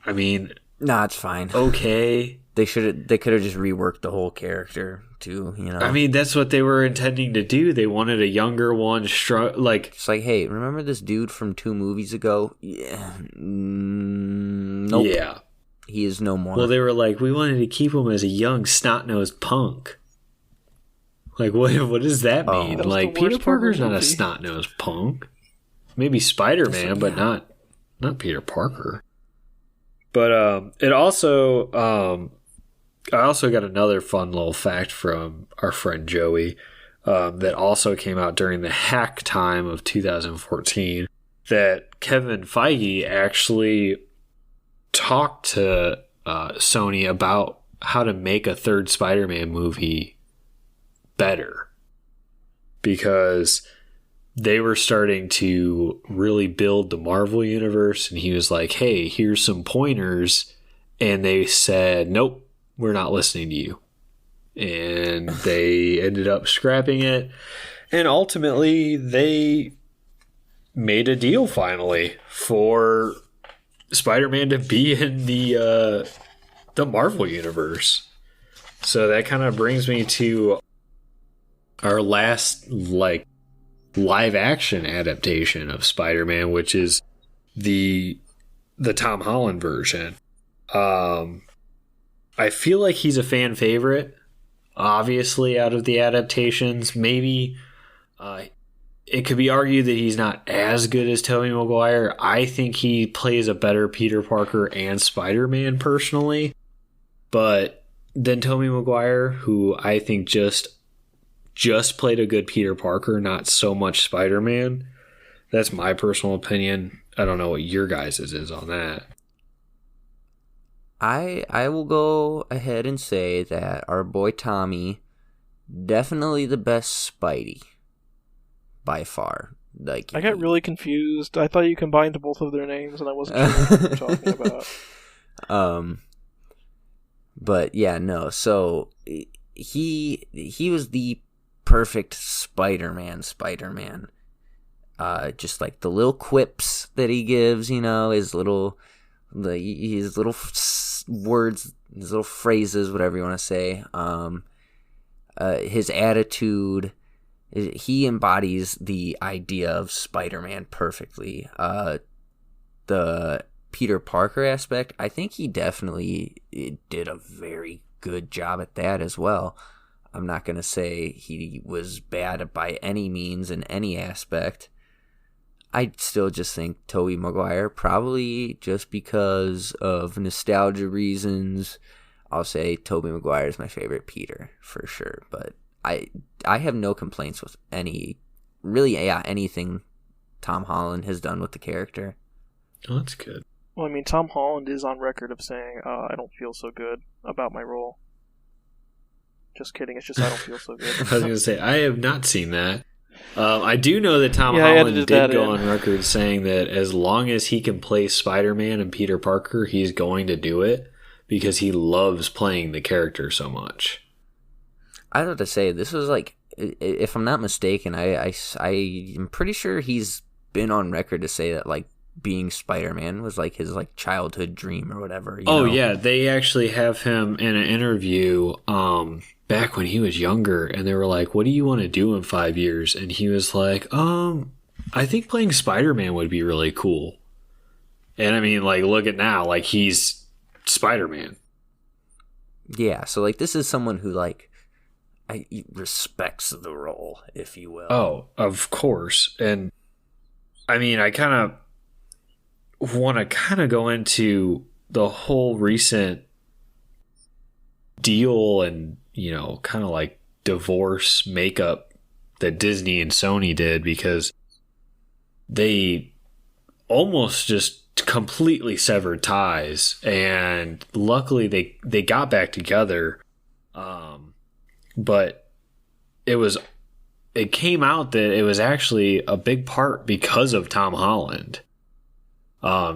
I mean, nah, it's fine. Okay, they could have just reworked the whole character too. You know, I mean, that's what they were intending to do. They wanted a younger one, it's like, hey, remember this dude from 2 movies ago? Yeah, nope. Yeah, he is no more. Well, they were like, we wanted to keep him as a young snot-nosed punk. Like, what does that mean? Like, Peter Parker's not a snot-nosed punk. Maybe Spider-Man, but not Peter Parker. But it also, I also got another fun little fact from our friend Joey that also came out during the hack time of 2014, that Kevin Feige actually talked to Sony about how to make a third Spider-Man movie better, because they were starting to really build the Marvel universe, and he was like, hey, here's some pointers, and they said, nope, we're not listening to you, and they ended up scrapping it, and ultimately they made a deal finally for Spider-Man to be in the Marvel universe. So that kind of brings me to our last live action adaptation of Spider-Man, which is the Tom Holland version. I feel like he's a fan favorite, obviously, out of the adaptations. Maybe it could be argued that he's not as good as Tobey Maguire. I think he plays a better Peter Parker and Spider-Man personally, but then Tobey Maguire, who I think just played a good Peter Parker, not so much Spider-Man. That's my personal opinion. I don't know what your guys' is on that. I will go ahead and say that our boy Tommy, definitely the best Spidey by far. Like, I got really confused. I thought you combined both of their names, and I wasn't sure what you were talking about. But yeah, no. So he was the perfect Spider-Man. Just like the little quips that he gives, you know, his little words, his little phrases, whatever you want to say. His attitude. He embodies the idea of Spider-Man perfectly. The Peter Parker aspect, I think he definitely did a very good job at that as well. I'm not going to say he was bad by any means in any aspect. I still just think Tobey Maguire, probably just because of nostalgia reasons, I'll say Tobey Maguire is my favorite Peter for sure. But I have no complaints with anything Tom Holland has done with the character. Oh, that's good. Well, I mean, Tom Holland is on record of saying, I don't feel so good about my role. Just kidding, it's just I don't feel so good. I was going to say, I have not seen that. I do know that Tom I Holland edited did that go in. on record saying that as long as he can play Spider-Man and Peter Parker, he's going to do it because he loves playing the character so much. I have to say, this was like, if I'm not mistaken, I'm pretty sure he's been on record to say that like being Spider-Man was like his like childhood dream or whatever. You know? Yeah, they actually have him in an interview back when he was younger, and they were like, "What do you want to do in 5 years?" And he was like, I think playing Spider-Man would be really cool." And I mean, like, look at now, like he's Spider-Man. Yeah, so like this is someone who like respects the role, if you will. Oh, of course. And I mean, I kind of want to go into the whole recent deal and, you know, kind of like divorce makeup that Disney and Sony did, because they almost just completely severed ties, and luckily they got back together. But it came out that it was actually a big part because of Tom Holland.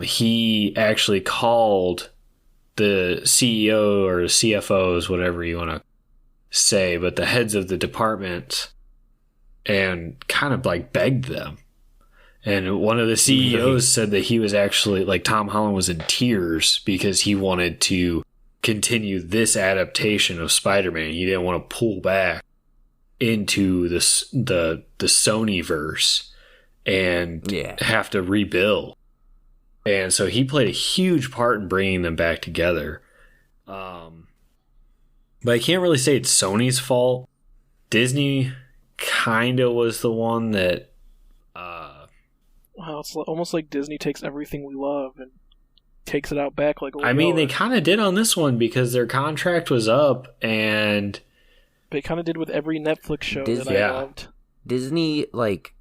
He actually called the CEO or CFOs, whatever you want to say, but the heads of the department, and kind of like begged them. And one of the CEOs said that he was actually, like, Tom Holland was in tears because he wanted to continue this adaptation of Spider-Man. He didn't want to pull back into the Sony verse and have to rebuild. And so he played a huge part in bringing them back together. But I can't really say it's Sony's fault. Disney kind of was the one that... Wow, it's almost like Disney takes everything we love and takes it out back like... I mean, they kind of did on this one because their contract was up, and... They kind of did with every Netflix show that I loved. Disney, like...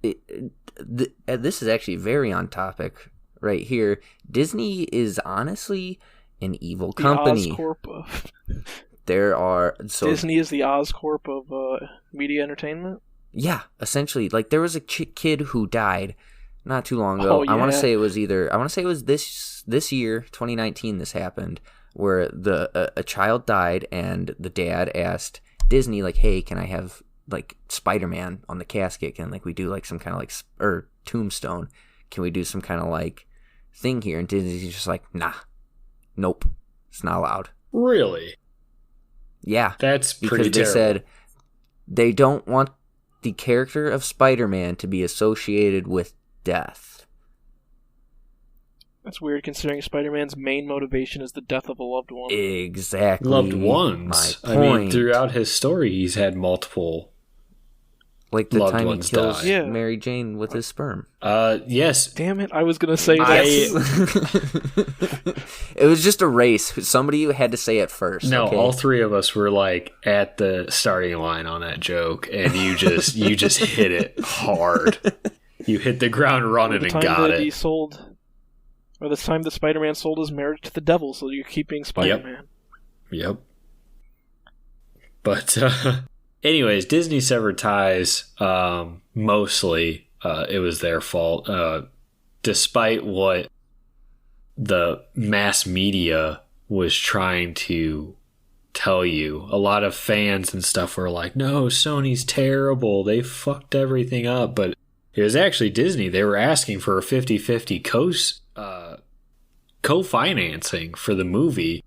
this is actually very on topic right here. Disney is honestly an evil company. The Oscorp of... Disney is the Oscorp of media entertainment? Yeah, essentially. Like, there was a kid who died not too long ago. Oh, yeah. I want to say it was this year, 2019, this happened, where a child died, and the dad asked Disney, like, hey, can I have, like, Spider-Man on the casket? Can, like, we do, like, some kind of, like, or tombstone? Can we do some kind of, like, thing here? And Disney's just like, nah, nope, it's not allowed. Really? Yeah. That's pretty because they terrible. said they don't want the character of Spider-Man to be associated with death. That's weird, considering Spider-Man's main motivation is the death of a loved one. Exactly. Loved ones. My I mean, point. throughout his story, he's had multiple like the loved time he ones kills die. Mary Jane with his sperm. Yes. Damn it, I was going to say that. It was just a race. Somebody had to say it first. No, okay? all three of us were like at the starting line on that joke, and you just hit it hard. You hit the ground running and got it. He sold, or the time that Spider-Man sold his marriage to the devil, so you keep being Spider-Man. Yep. But anyways, Disney severed ties. Mostly, it was their fault. Despite what the mass media was trying to tell you, a lot of fans and stuff were like, no, Sony's terrible, they fucked everything up. But it was actually Disney. They were asking for a 50-50 co-financing for the movie,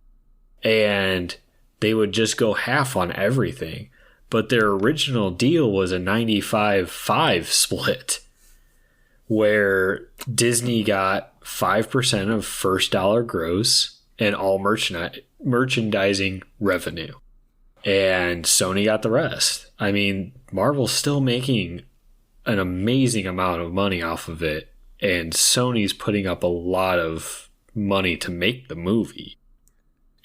and they would just go half on everything. But their original deal was a 95-5 split, where Disney got 5% of first dollar gross and all merchandising revenue, and Sony got the rest. I mean, Marvel's still making an amazing amount of money off of it, and Sony's putting up a lot of money to make the movie.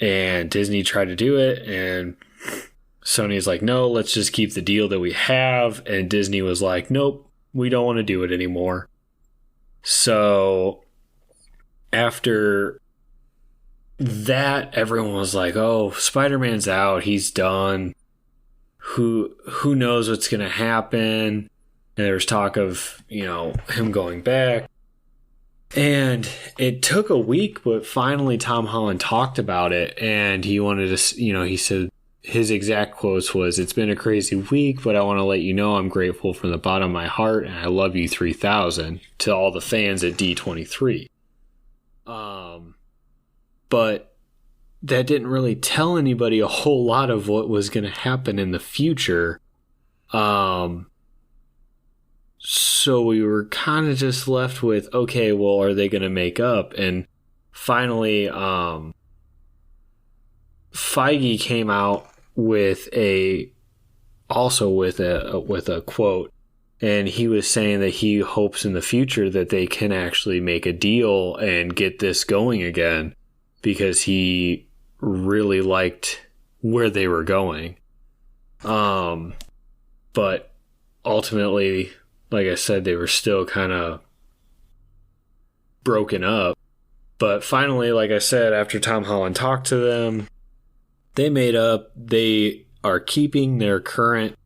And Disney tried to do it, and Sony's like, no, let's just keep the deal that we have. And Disney was like, nope, we don't want to do it anymore. So after that, everyone was like, "Oh, Spider-Man's out. He's done. Who knows what's going to happen?" And there's talk of, him going back. And it took a week, but finally Tom Holland talked about it, and he wanted to, he said his exact quotes was, "It's been a crazy week, but I want to let you know I'm grateful from the bottom of my heart, and I love you 3000 to all the fans at D23. But that didn't really tell anybody a whole lot of what was going to happen in the future. So we were kind of just left with, okay, well, are they going to make up? And finally, Feige came out with a quote, and he was saying that he hopes in the future that they can actually make a deal and get this going again, because he really liked where they were going. But ultimately, like I said, they were still kind of broken up. But finally, like I said, after Tom Holland talked to them, they made up. They are keeping their current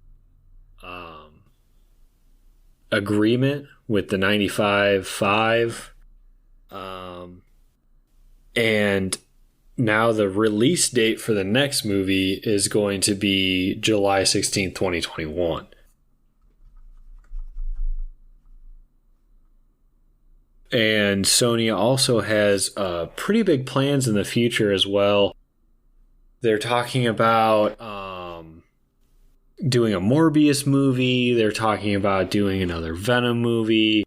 agreement with the 95.5. And now the release date for the next movie is going to be July 16th, 2021. And Sony also has pretty big plans in the future as well. They're talking about doing a Morbius movie. They're talking about doing another Venom movie.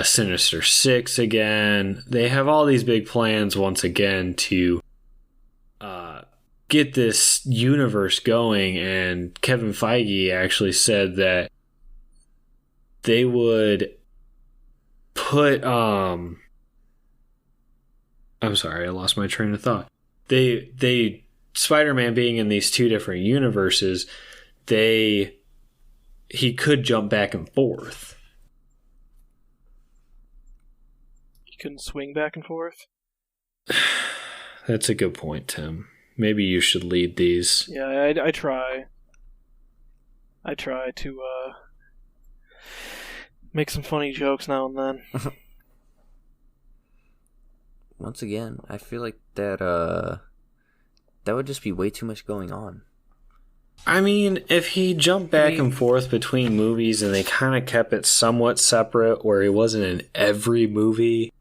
Sinister Six again. They have all these big plans once again to get this universe going. And Kevin Feige actually said that they would put I'm sorry, I lost my train of thought. They Spider-Man being in these two different universes, he could jump back and forth. You couldn't swing back and forth? That's a good point, Tim. Maybe you should lead these. Yeah, I try. I try to make some funny jokes now and then. Once again, I feel like that would just be way too much going on. I mean, if he jumped back and forth between movies and they kind of kept it somewhat separate where he wasn't in every movie,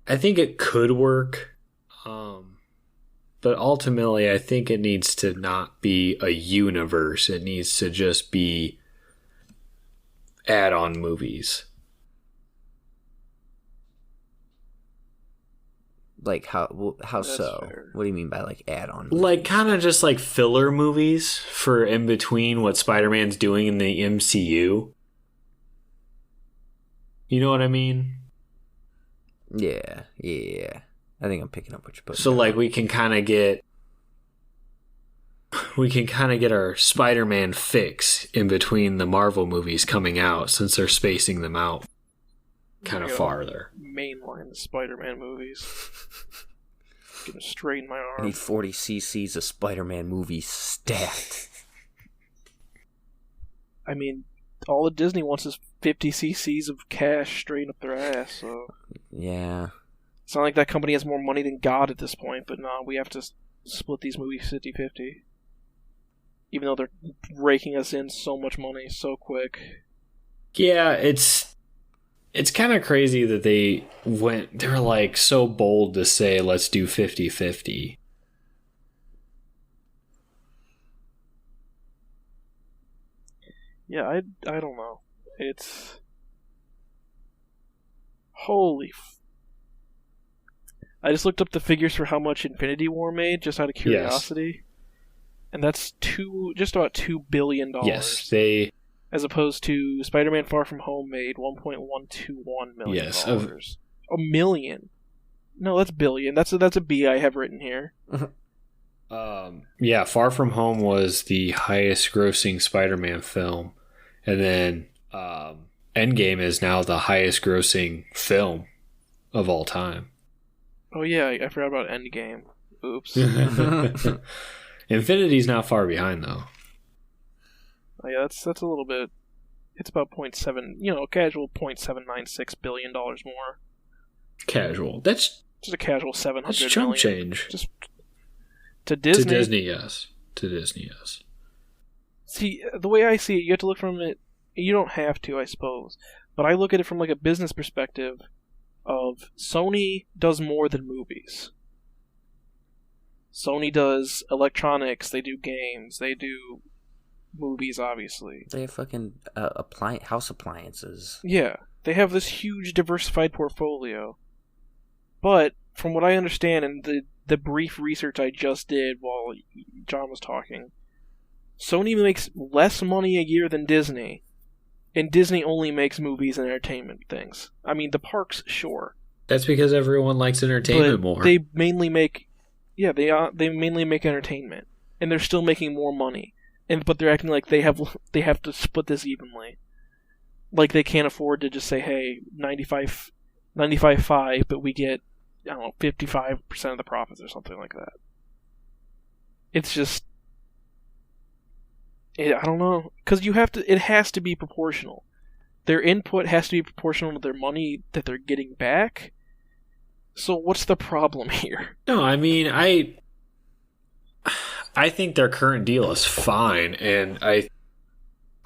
I think it could work. But ultimately, I think it needs to not be a universe. It needs to just be add-on movies. Like how so? Fair. What do you mean by like add-on? Like kind of just like filler movies for in between what Spider-Man's doing in the MCU. You know what I mean? Yeah. I think I'm picking up what you're putting. So like we can kind of get our Spider-Man fix in between the Marvel movies coming out, since they're spacing them out kind of farther. Mainline the Spider-Man movies. Get them straight in my arm. I need 40 cc's of Spider-Man movies stacked. I mean, all that Disney wants is 50 cc's of cash straight up their ass, so... Yeah. It's not like that company has more money than God at this point, but no, we have to split these movies 50-50. Even though they're raking us in so much money so quick. Yeah, it's kind of crazy that they're like so bold to say, let's do 50-50. Yeah, I don't know. It's... Holy... I just looked up the figures for how much Infinity War made, just out of curiosity. Yes. And that's just about $2 billion. Yes, they... As opposed to Spider-Man Far From Home made $1.121 million. Yes. A million. No, that's billion. That's a B I have written here. Yeah, Far From Home was the highest grossing Spider-Man film. And then Endgame is now the highest grossing film of all time. Oh yeah, I forgot about Endgame. Oops. Infinity's not far behind though. Oh, yeah, that's a little bit. It's about 0.7, casual $0.796 billion more. Casual. That's just a casual 700 that's chump million. change. Just to Disney. To Disney, yes. To Disney, yes. See, the way I see it, you have to look from it. You don't have to, I suppose, but I look at it from like a business perspective. Of Sony does more than movies. Sony does electronics. They do games. They do movies, obviously. They have fucking house appliances. Yeah, they have this huge diversified portfolio. But from what I understand and the brief research I just did while John was talking, Sony makes less money a year than Disney, and Disney only makes movies and entertainment things. I mean, the parks, sure. That's because everyone likes entertainment more. They mainly make, they mainly make entertainment, and they're still making more money. But they're acting like they have to split this evenly. Like they can't afford to just say, hey, 95.5, but we get, 55% of the profits or something like that. It's just, I don't know, because it has to be proportional. Their input has to be proportional to their money that they're getting back. So what's the problem here? No, I mean, I think their current deal is fine, and I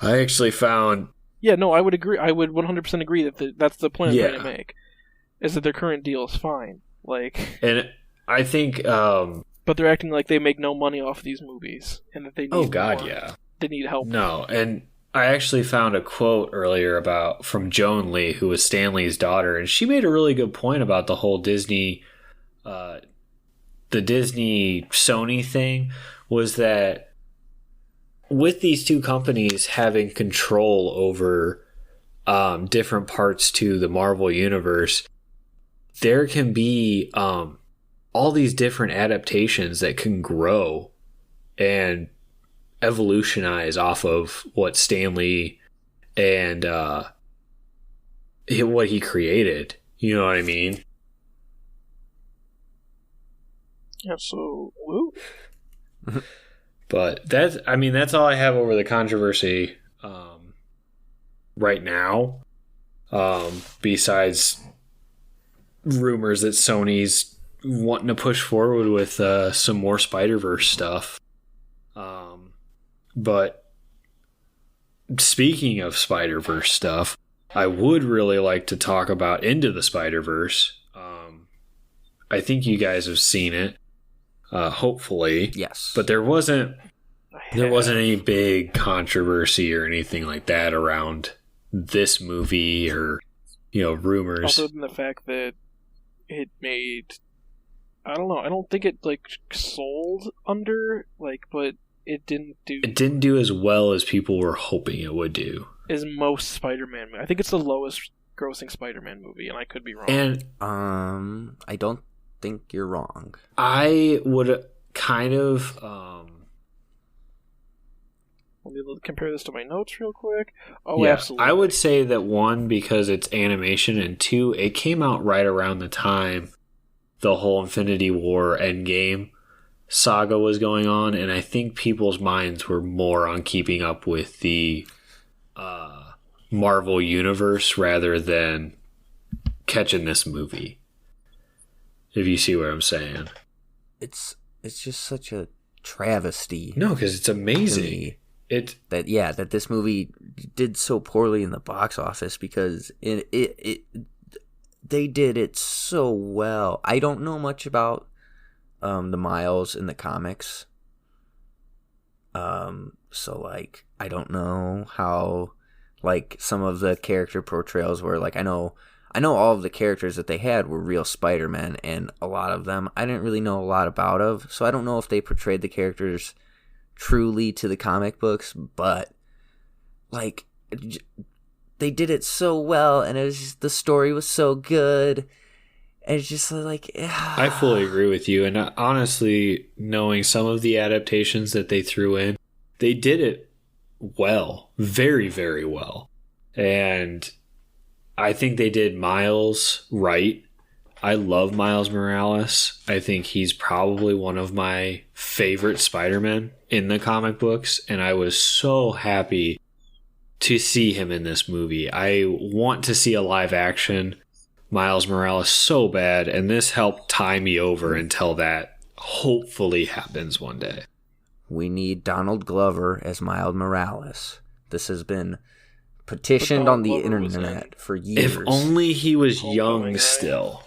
actually found... Yeah, no, I would agree. I would 100% agree that that's the point I'm trying to make, is that their current deal is fine. And I think... but they're acting like they make no money off these movies, and that they need more. Yeah. They need help. No, and I actually found a quote earlier from Joan Lee, who was Stanley's daughter, and she made a really good point about the whole Disney, the Disney Sony thing, was that with these two companies having control over different parts to the Marvel universe, there can be all these different adaptations that can grow and evolutionize off of what Stanley and what he created. You know what I mean? Absolutely. But that's all I have over the controversy right now. Besides rumors that Sony's wanting to push forward with some more Spider-Verse stuff. But speaking of Spider-Verse stuff, I would really like to talk about Into the Spider-Verse. I think you guys have seen it, hopefully. Yes. But there wasn't any big controversy or anything like that around this movie or, rumors. Other than the fact that it made, I don't know, I don't think it sold under, but it didn't do... It didn't do as well as people were hoping it would do. As most Spider-Man movies. I think it's the lowest grossing Spider-Man movie, and I could be wrong. And I don't think you're wrong. I would kind of... Let me compare this to my notes real quick. Oh, yeah, absolutely. I would say that one, because it's animation, and two, it came out right around the time the whole Infinity War Endgame saga was going on, and I think people's minds were more on keeping up with the Marvel universe rather than catching this movie. If you see what I'm saying. It's just such a travesty. No, because it's amazing. That this movie did so poorly in the box office because they did it so well. I don't know much about the Miles in the comics. So I don't know how some of the character portrayals were. I know all of the characters that they had were real Spider-Men, and a lot of them I didn't really know a lot about so I don't know if they portrayed the characters truly to the comic books, but they did it so well, and it was just, the story was so good. And it's just I fully agree with you, and honestly, knowing some of the adaptations that they threw in, they did it well, very, very well. And I think they did Miles right. I love Miles Morales. I think he's probably one of my favorite Spider-Men in the comic books, and I was so happy to see him in this movie. I want to see a live action Miles Morales so bad, and this helped tie me over until that hopefully happens one day. We need Donald Glover as Miles Morales. This has been petitioned on the internet for years. If only he was young still.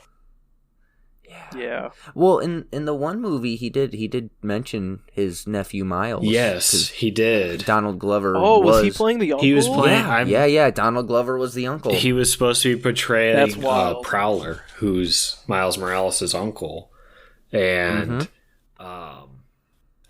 Yeah. Well, in the one movie, he did mention his nephew Miles. Yes, he did. Donald Glover. Was he playing the uncle? He was playing. Yeah. Donald Glover was the uncle. He was supposed to be portraying That's wild. Prowler, who's Miles Morales' uncle, and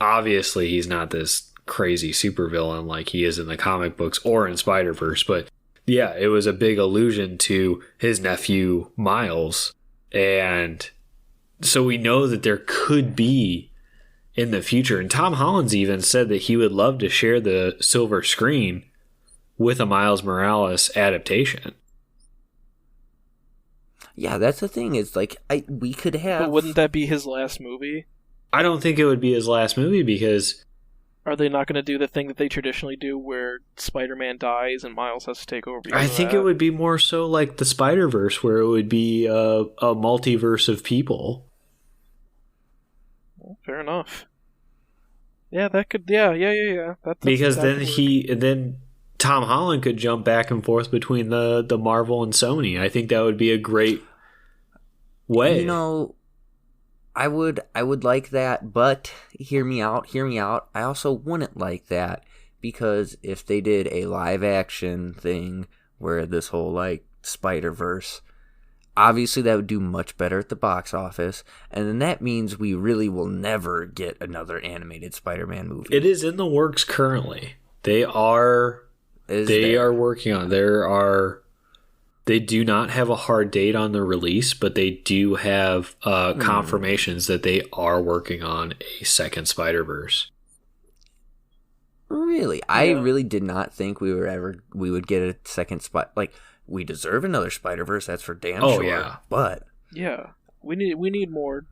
obviously he's not this crazy supervillain like he is in the comic books or in Spider-Verse. But yeah, it was a big allusion to his nephew Miles, and so we know that there could be in the future. And Tom Holland's even said that he would love to share the silver screen with a Miles Morales adaptation. Yeah, that's the thing. It's like we could have. But wouldn't that be his last movie? I don't think it would be his last movie because. Are they not going to do the thing that they traditionally do where Spider-Man dies and Miles has to take over? I think it would be more so like the Spider-Verse, where it would be a multiverse of people. Well, fair enough. Yeah, that could. Yeah. Because then Tom Holland could jump back and forth between the Marvel and Sony. I think that would be a great way. You know, I would like that, but hear me out. I also wouldn't like that, because if they did a live action thing where this whole like Spider-Verse, obviously that would do much better at the box office, and then that means we really will never get another animated Spider-Man movie. It is in the works currently. They are working on it. They do not have a hard date on the release, but they do have confirmations that they are working on a second Spider-Verse. Really? Yeah. I really did not think we would get a second like we deserve another Spider-Verse, that's for damn sure. Yeah. But yeah, we need more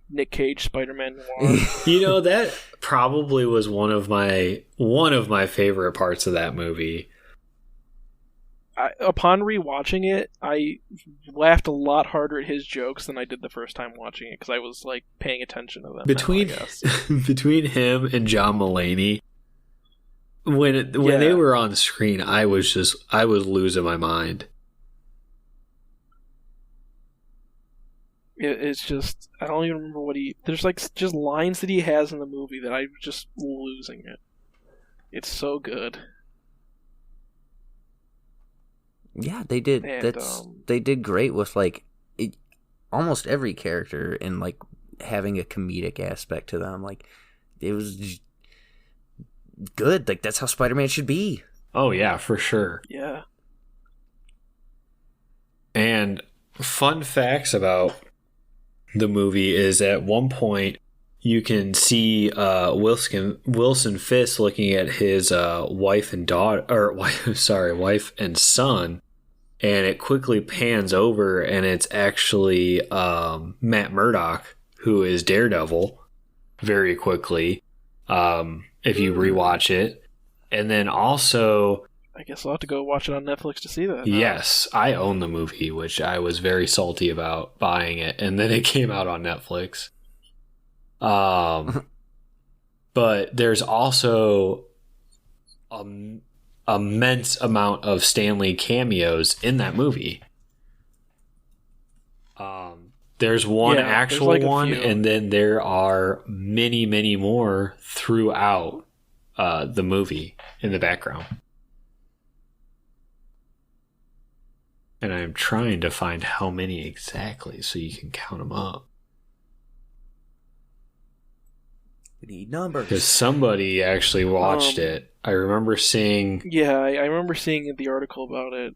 Nick Cage Spider-Man noir. You know, that probably was one of my favorite parts of that movie. Upon rewatching it, I laughed a lot harder at his jokes than I did the first time watching it, because I was like paying attention to them. Between him and John Mulaney, when they were on screen, I was losing my mind. It's just, I don't even remember there's like just lines that he has in the movie that I'm just losing it. It's so good. Yeah, they did. And, they did great with like almost every character, and like having a comedic aspect to them. Like it was good. Like that's how Spider-Man should be. Oh yeah, for sure. Yeah. And fun facts about the movie is at one point you can see Wilson Fisk looking at his wife and son, and it quickly pans over, and it's actually Matt Murdock, who is Daredevil, very quickly, if you rewatch it. And then also, I guess I'll have to go watch it on Netflix to see that. Yes, I own the movie, which I was very salty about buying it, and then it came out on Netflix. But there's also immense amount of Stan Lee cameos in that movie. There's one actual like one, and then there are many, many more throughout the movie in the background. And I'm trying to find how many exactly so you can count them up. We need numbers. Because somebody actually watched it. I remember seeing... Yeah, I remember seeing the article about it.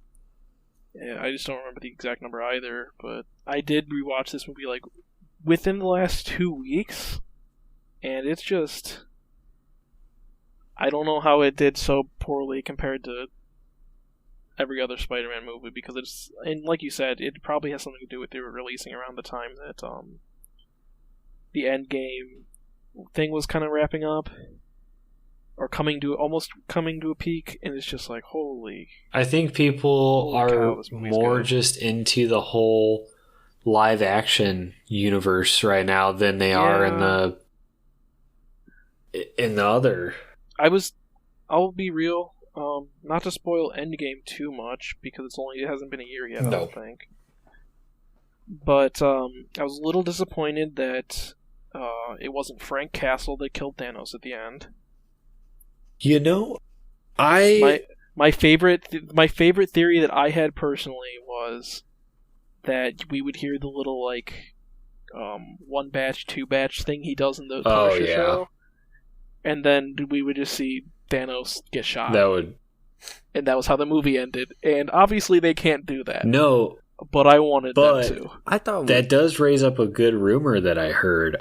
Yeah, I just don't remember the exact number either, but I did rewatch this movie like within the last 2 weeks, and it's just... I don't know how it did so poorly compared to every other Spider-Man movie because it's, and like you said, it probably has something to do with they were releasing around the time that the Endgame thing was kind of wrapping up or almost coming to a peak, and it's just like, holy. I think people Holy cow, are this movie's more good. just into the whole live action universe right now than they are in the other. I'll be real, not to spoil Endgame too much because it hasn't been a year yet, I don't think. But I was a little disappointed that it wasn't Frank Castle that killed Thanos at the end. You know, my favorite theory that I had personally was that we would hear the little like 1 batch, 2 batch thing he does in the Punisher show, and then we would just see Thanos get shot. And that was how the movie ended. And obviously they can't do that. No, but I wanted them to. I thought that does raise up a good rumor that I heard.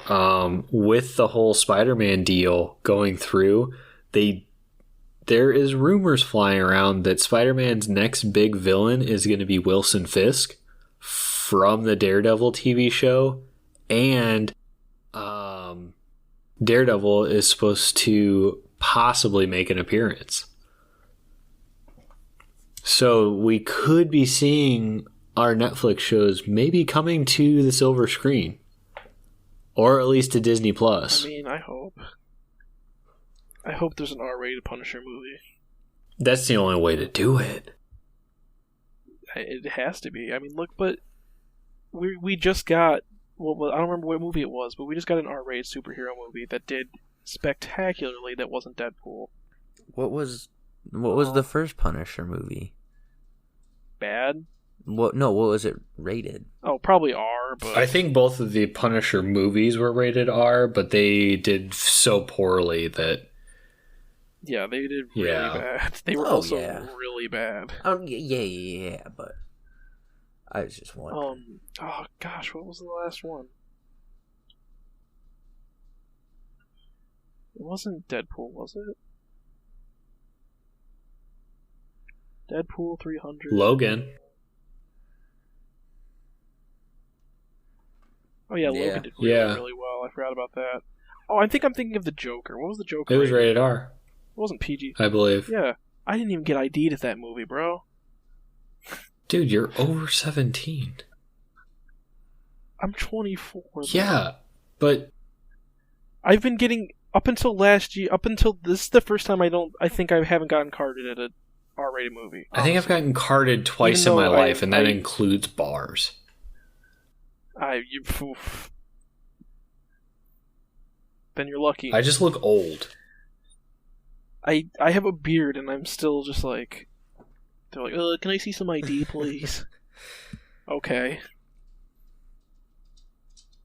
With the whole Spider-Man deal going through, there is rumors flying around that Spider-Man's next big villain is going to be Wilson Fisk from the Daredevil TV show, and Daredevil is supposed to possibly make an appearance. So we could be seeing our Netflix shows maybe coming to the silver screen, or at least to Disney Plus. I mean, I hope there's an R-rated Punisher movie. That's the only way to do it. It has to be. I mean, look, but we just got, well, I don't remember what movie it was, but we just got an R-rated superhero movie that did spectacularly. That wasn't Deadpool. What was the first Punisher movie? Bad? What was it rated? Oh, probably R, but I think both of the Punisher movies were rated R, but they did so poorly that... Yeah, they did really bad. They were also really bad. Yeah, but I was just wondering. Oh gosh, what was the last one? It wasn't Deadpool, was it? Deadpool 300. Logan. Oh yeah, Logan did really well. I forgot about that. Oh, I think I'm thinking of the Joker. What was the Joker? It was rated R. It wasn't PG. I believe. Yeah. I didn't even get ID'd at that movie, bro. Dude, you're over 17. I'm 24. Yeah, but... I've been getting... Up until last year... This is the first time I think I haven't gotten carded at an R-rated movie. I think I've gotten carded twice in my life, and that includes bars. Then you're lucky. I just look old. I have a beard, and I'm still just like... They're like, can I see some ID, please? Okay.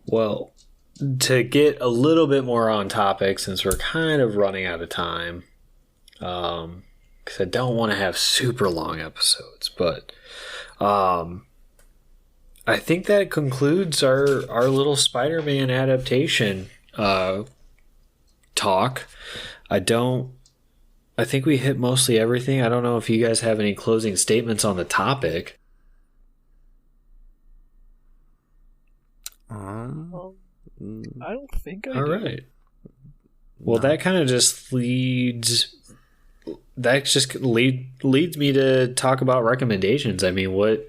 Well, to get a little bit more on topic, since we're kind of running out of time, because I don't want to have super long episodes, but I think that concludes our little Spider-Man adaptation talk. I think we hit mostly everything. I don't know if you guys have any closing statements on the topic. I don't think I do. All right. Well, that kind of just leads me to talk about recommendations. I mean,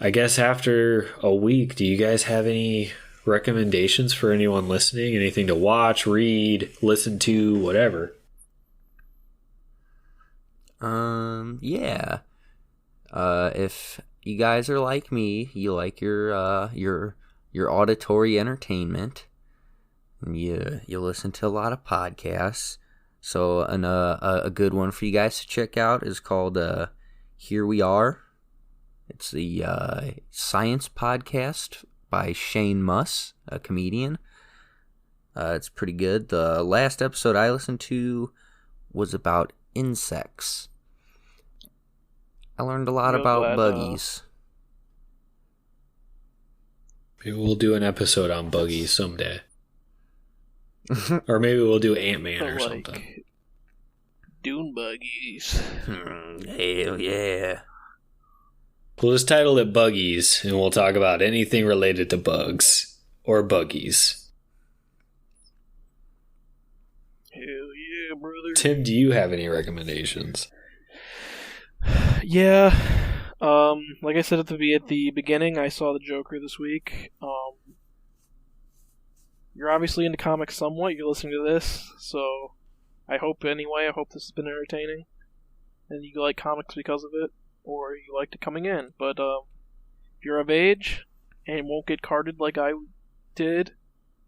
I guess after a week, do you guys have any recommendations for anyone listening? Anything to watch, read, listen to, whatever? Yeah. If you guys are like me, you like your auditory entertainment, and you listen to a lot of podcasts. So a good one for you guys to check out is called Here We Are. It's the science podcast by Shane Muss, a comedian. It's pretty good. The last episode I listened to was about insects. I learned a lot about buggies. Maybe we'll do an episode on buggies someday. Or maybe we'll do Ant-Man or something. Dune buggies. Hell yeah. We'll just title it Buggies, and we'll talk about anything related to bugs or buggies. Hell yeah, brother. Tim, do you have any recommendations? Yeah. Like I said at the beginning, I saw the Joker this week. You're obviously into comics somewhat. You're listening to this, so I hope this has been entertaining, and you like comics because of it, or you liked it coming in. But if you're of age and won't get carded like I did,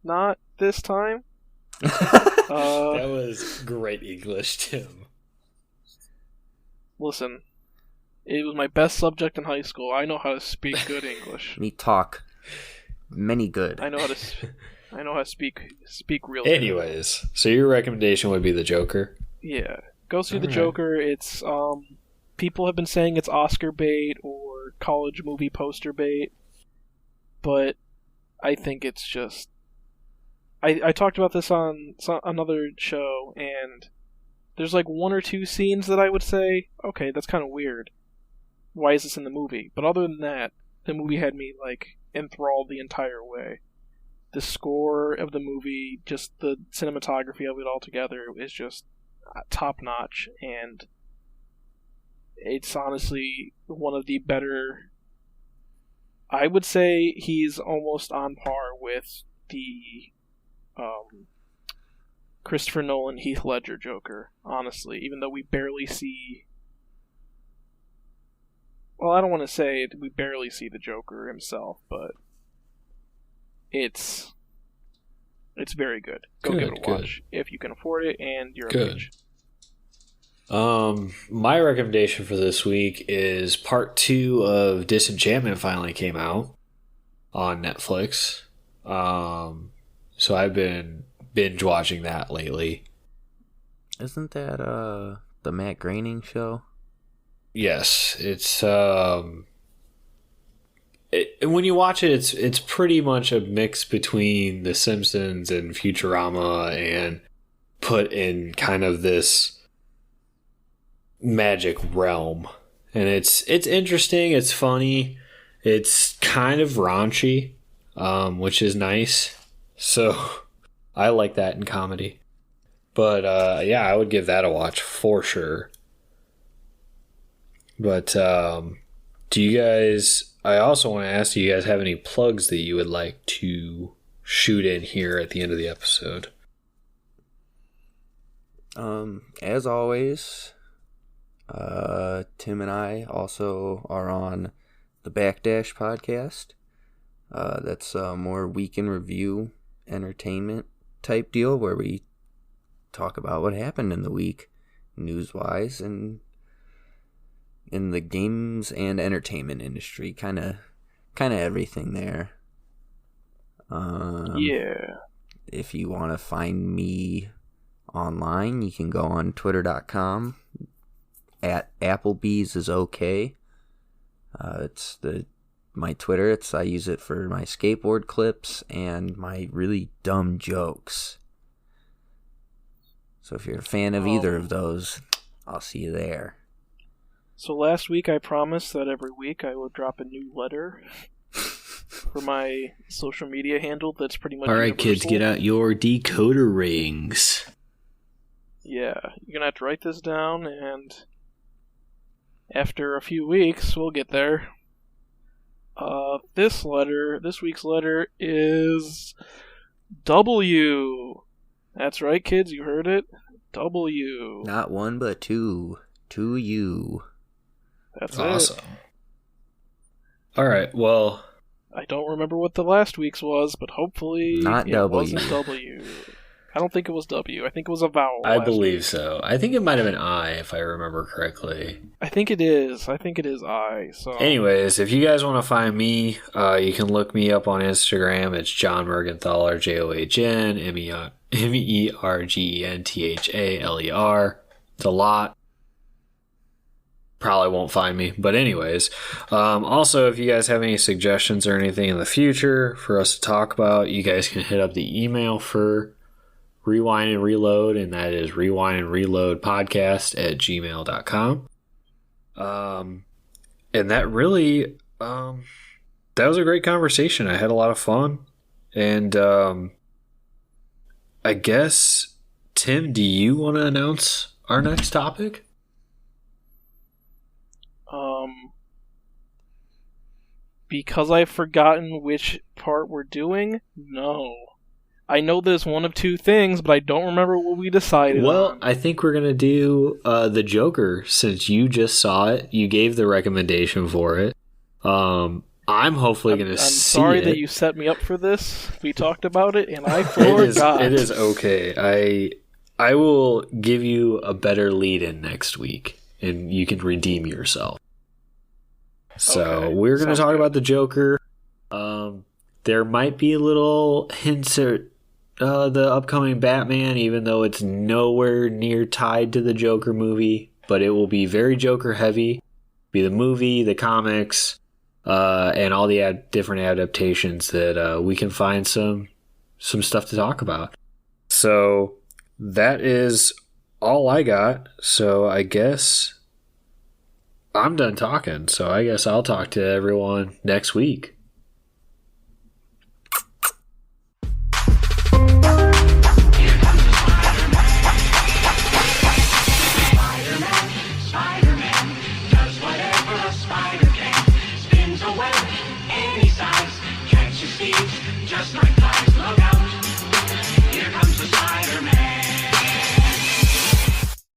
not this time. That was great English, Tim. Listen, it was my best subject in high school. I know how to speak good English. Me talk many good. I know how to speak real. Anyways, so your recommendation would be the Joker? Yeah, go see the Alright. Joker. It's people have been saying it's Oscar bait or college movie poster bait, but I think it's just. I talked about this on another show, and there's like one or two scenes that I would say, okay, that's kind of weird. Why is this in the movie? But other than that, the movie had me like enthralled the entire way. The score of the movie, just the cinematography of it all together is just top notch, and it's honestly one of the better. I would say he's almost on par with the Christopher Nolan Heath Ledger Joker, honestly, even though we barely see. Well, I don't want to say we barely see the Joker himself, but it's very good. Go give it a watch if you can afford it and you're of age. My recommendation for this week is part 2 of Disenchantment finally came out on Netflix. So I've been binge watching that lately. Isn't that the Matt Groening show? Yes, it's when you watch it, it's pretty much a mix between The Simpsons and Futurama, and put in kind of this magic realm. And it's interesting, it's funny, it's kind of raunchy, which is nice. So I like that in comedy. But yeah, I would give that a watch for sure. But do you guys, I also want to ask, do you guys have any plugs that you would like to shoot in here at the end of the episode? As always, Tim and I also are on the Backdash podcast. That's a more week in review entertainment type deal where we talk about what happened in the week, news-wise, and in the games and entertainment industry, kind of everything there. Yeah. If you want to find me online, you can go on twitter.com at Applebee's is okay. It's my Twitter. I use it for my skateboard clips and my really dumb jokes. So if you're a fan of either of those, I'll see you there. So last week I promised that every week I would drop a new letter for my social media handle that's pretty much Alright, universal. kids, get out your decoder rings. Yeah, you're gonna have to write this down, and after a few weeks, we'll get there. This week's letter is W. That's right, kids, you heard it. W. Not one, but two. To you. That's Awesome. it. Alright, well, I don't remember what the last week's was, but hopefully Not it W. wasn't W. I don't think it was W. I think it was a vowel. I last believe week. so. I think it might have been I, if I remember correctly. I think it is. I. So Anyways, if you guys want to find me, you can look me up on Instagram. It's John Mergenthaler, JOHN MERGENTHALER. It's a lot. Probably won't find me, but anyways, also if you guys have any suggestions or anything in the future for us to talk about, you guys can hit up the email for Rewind and Reload, and that is rewindandreloadpodcast@gmail.com. And that really, that was a great conversation. I had a lot of fun. And I guess, Tim, do you want to announce our next topic? Because I've forgotten which part we're doing? No. I know there's one of two things, but I don't remember what we decided on. I think we're going to do the Joker, since you just saw it. You gave the recommendation for it. I'm hopefully going to see it. I'm sorry that you set me up for this. We talked about it, and I forgot. It is okay. I will give you a better lead-in next week, and you can redeem yourself. So Okay, we're going to talk good. about the Joker. There might be little hints at the upcoming Batman, even though it's nowhere near tied to the Joker movie. But it will be very Joker heavy. Be the movie, the comics, and all the different adaptations that we can find some stuff to talk about. So that is all I got. So I guess I'm done talking, so I guess I'll talk to everyone next week.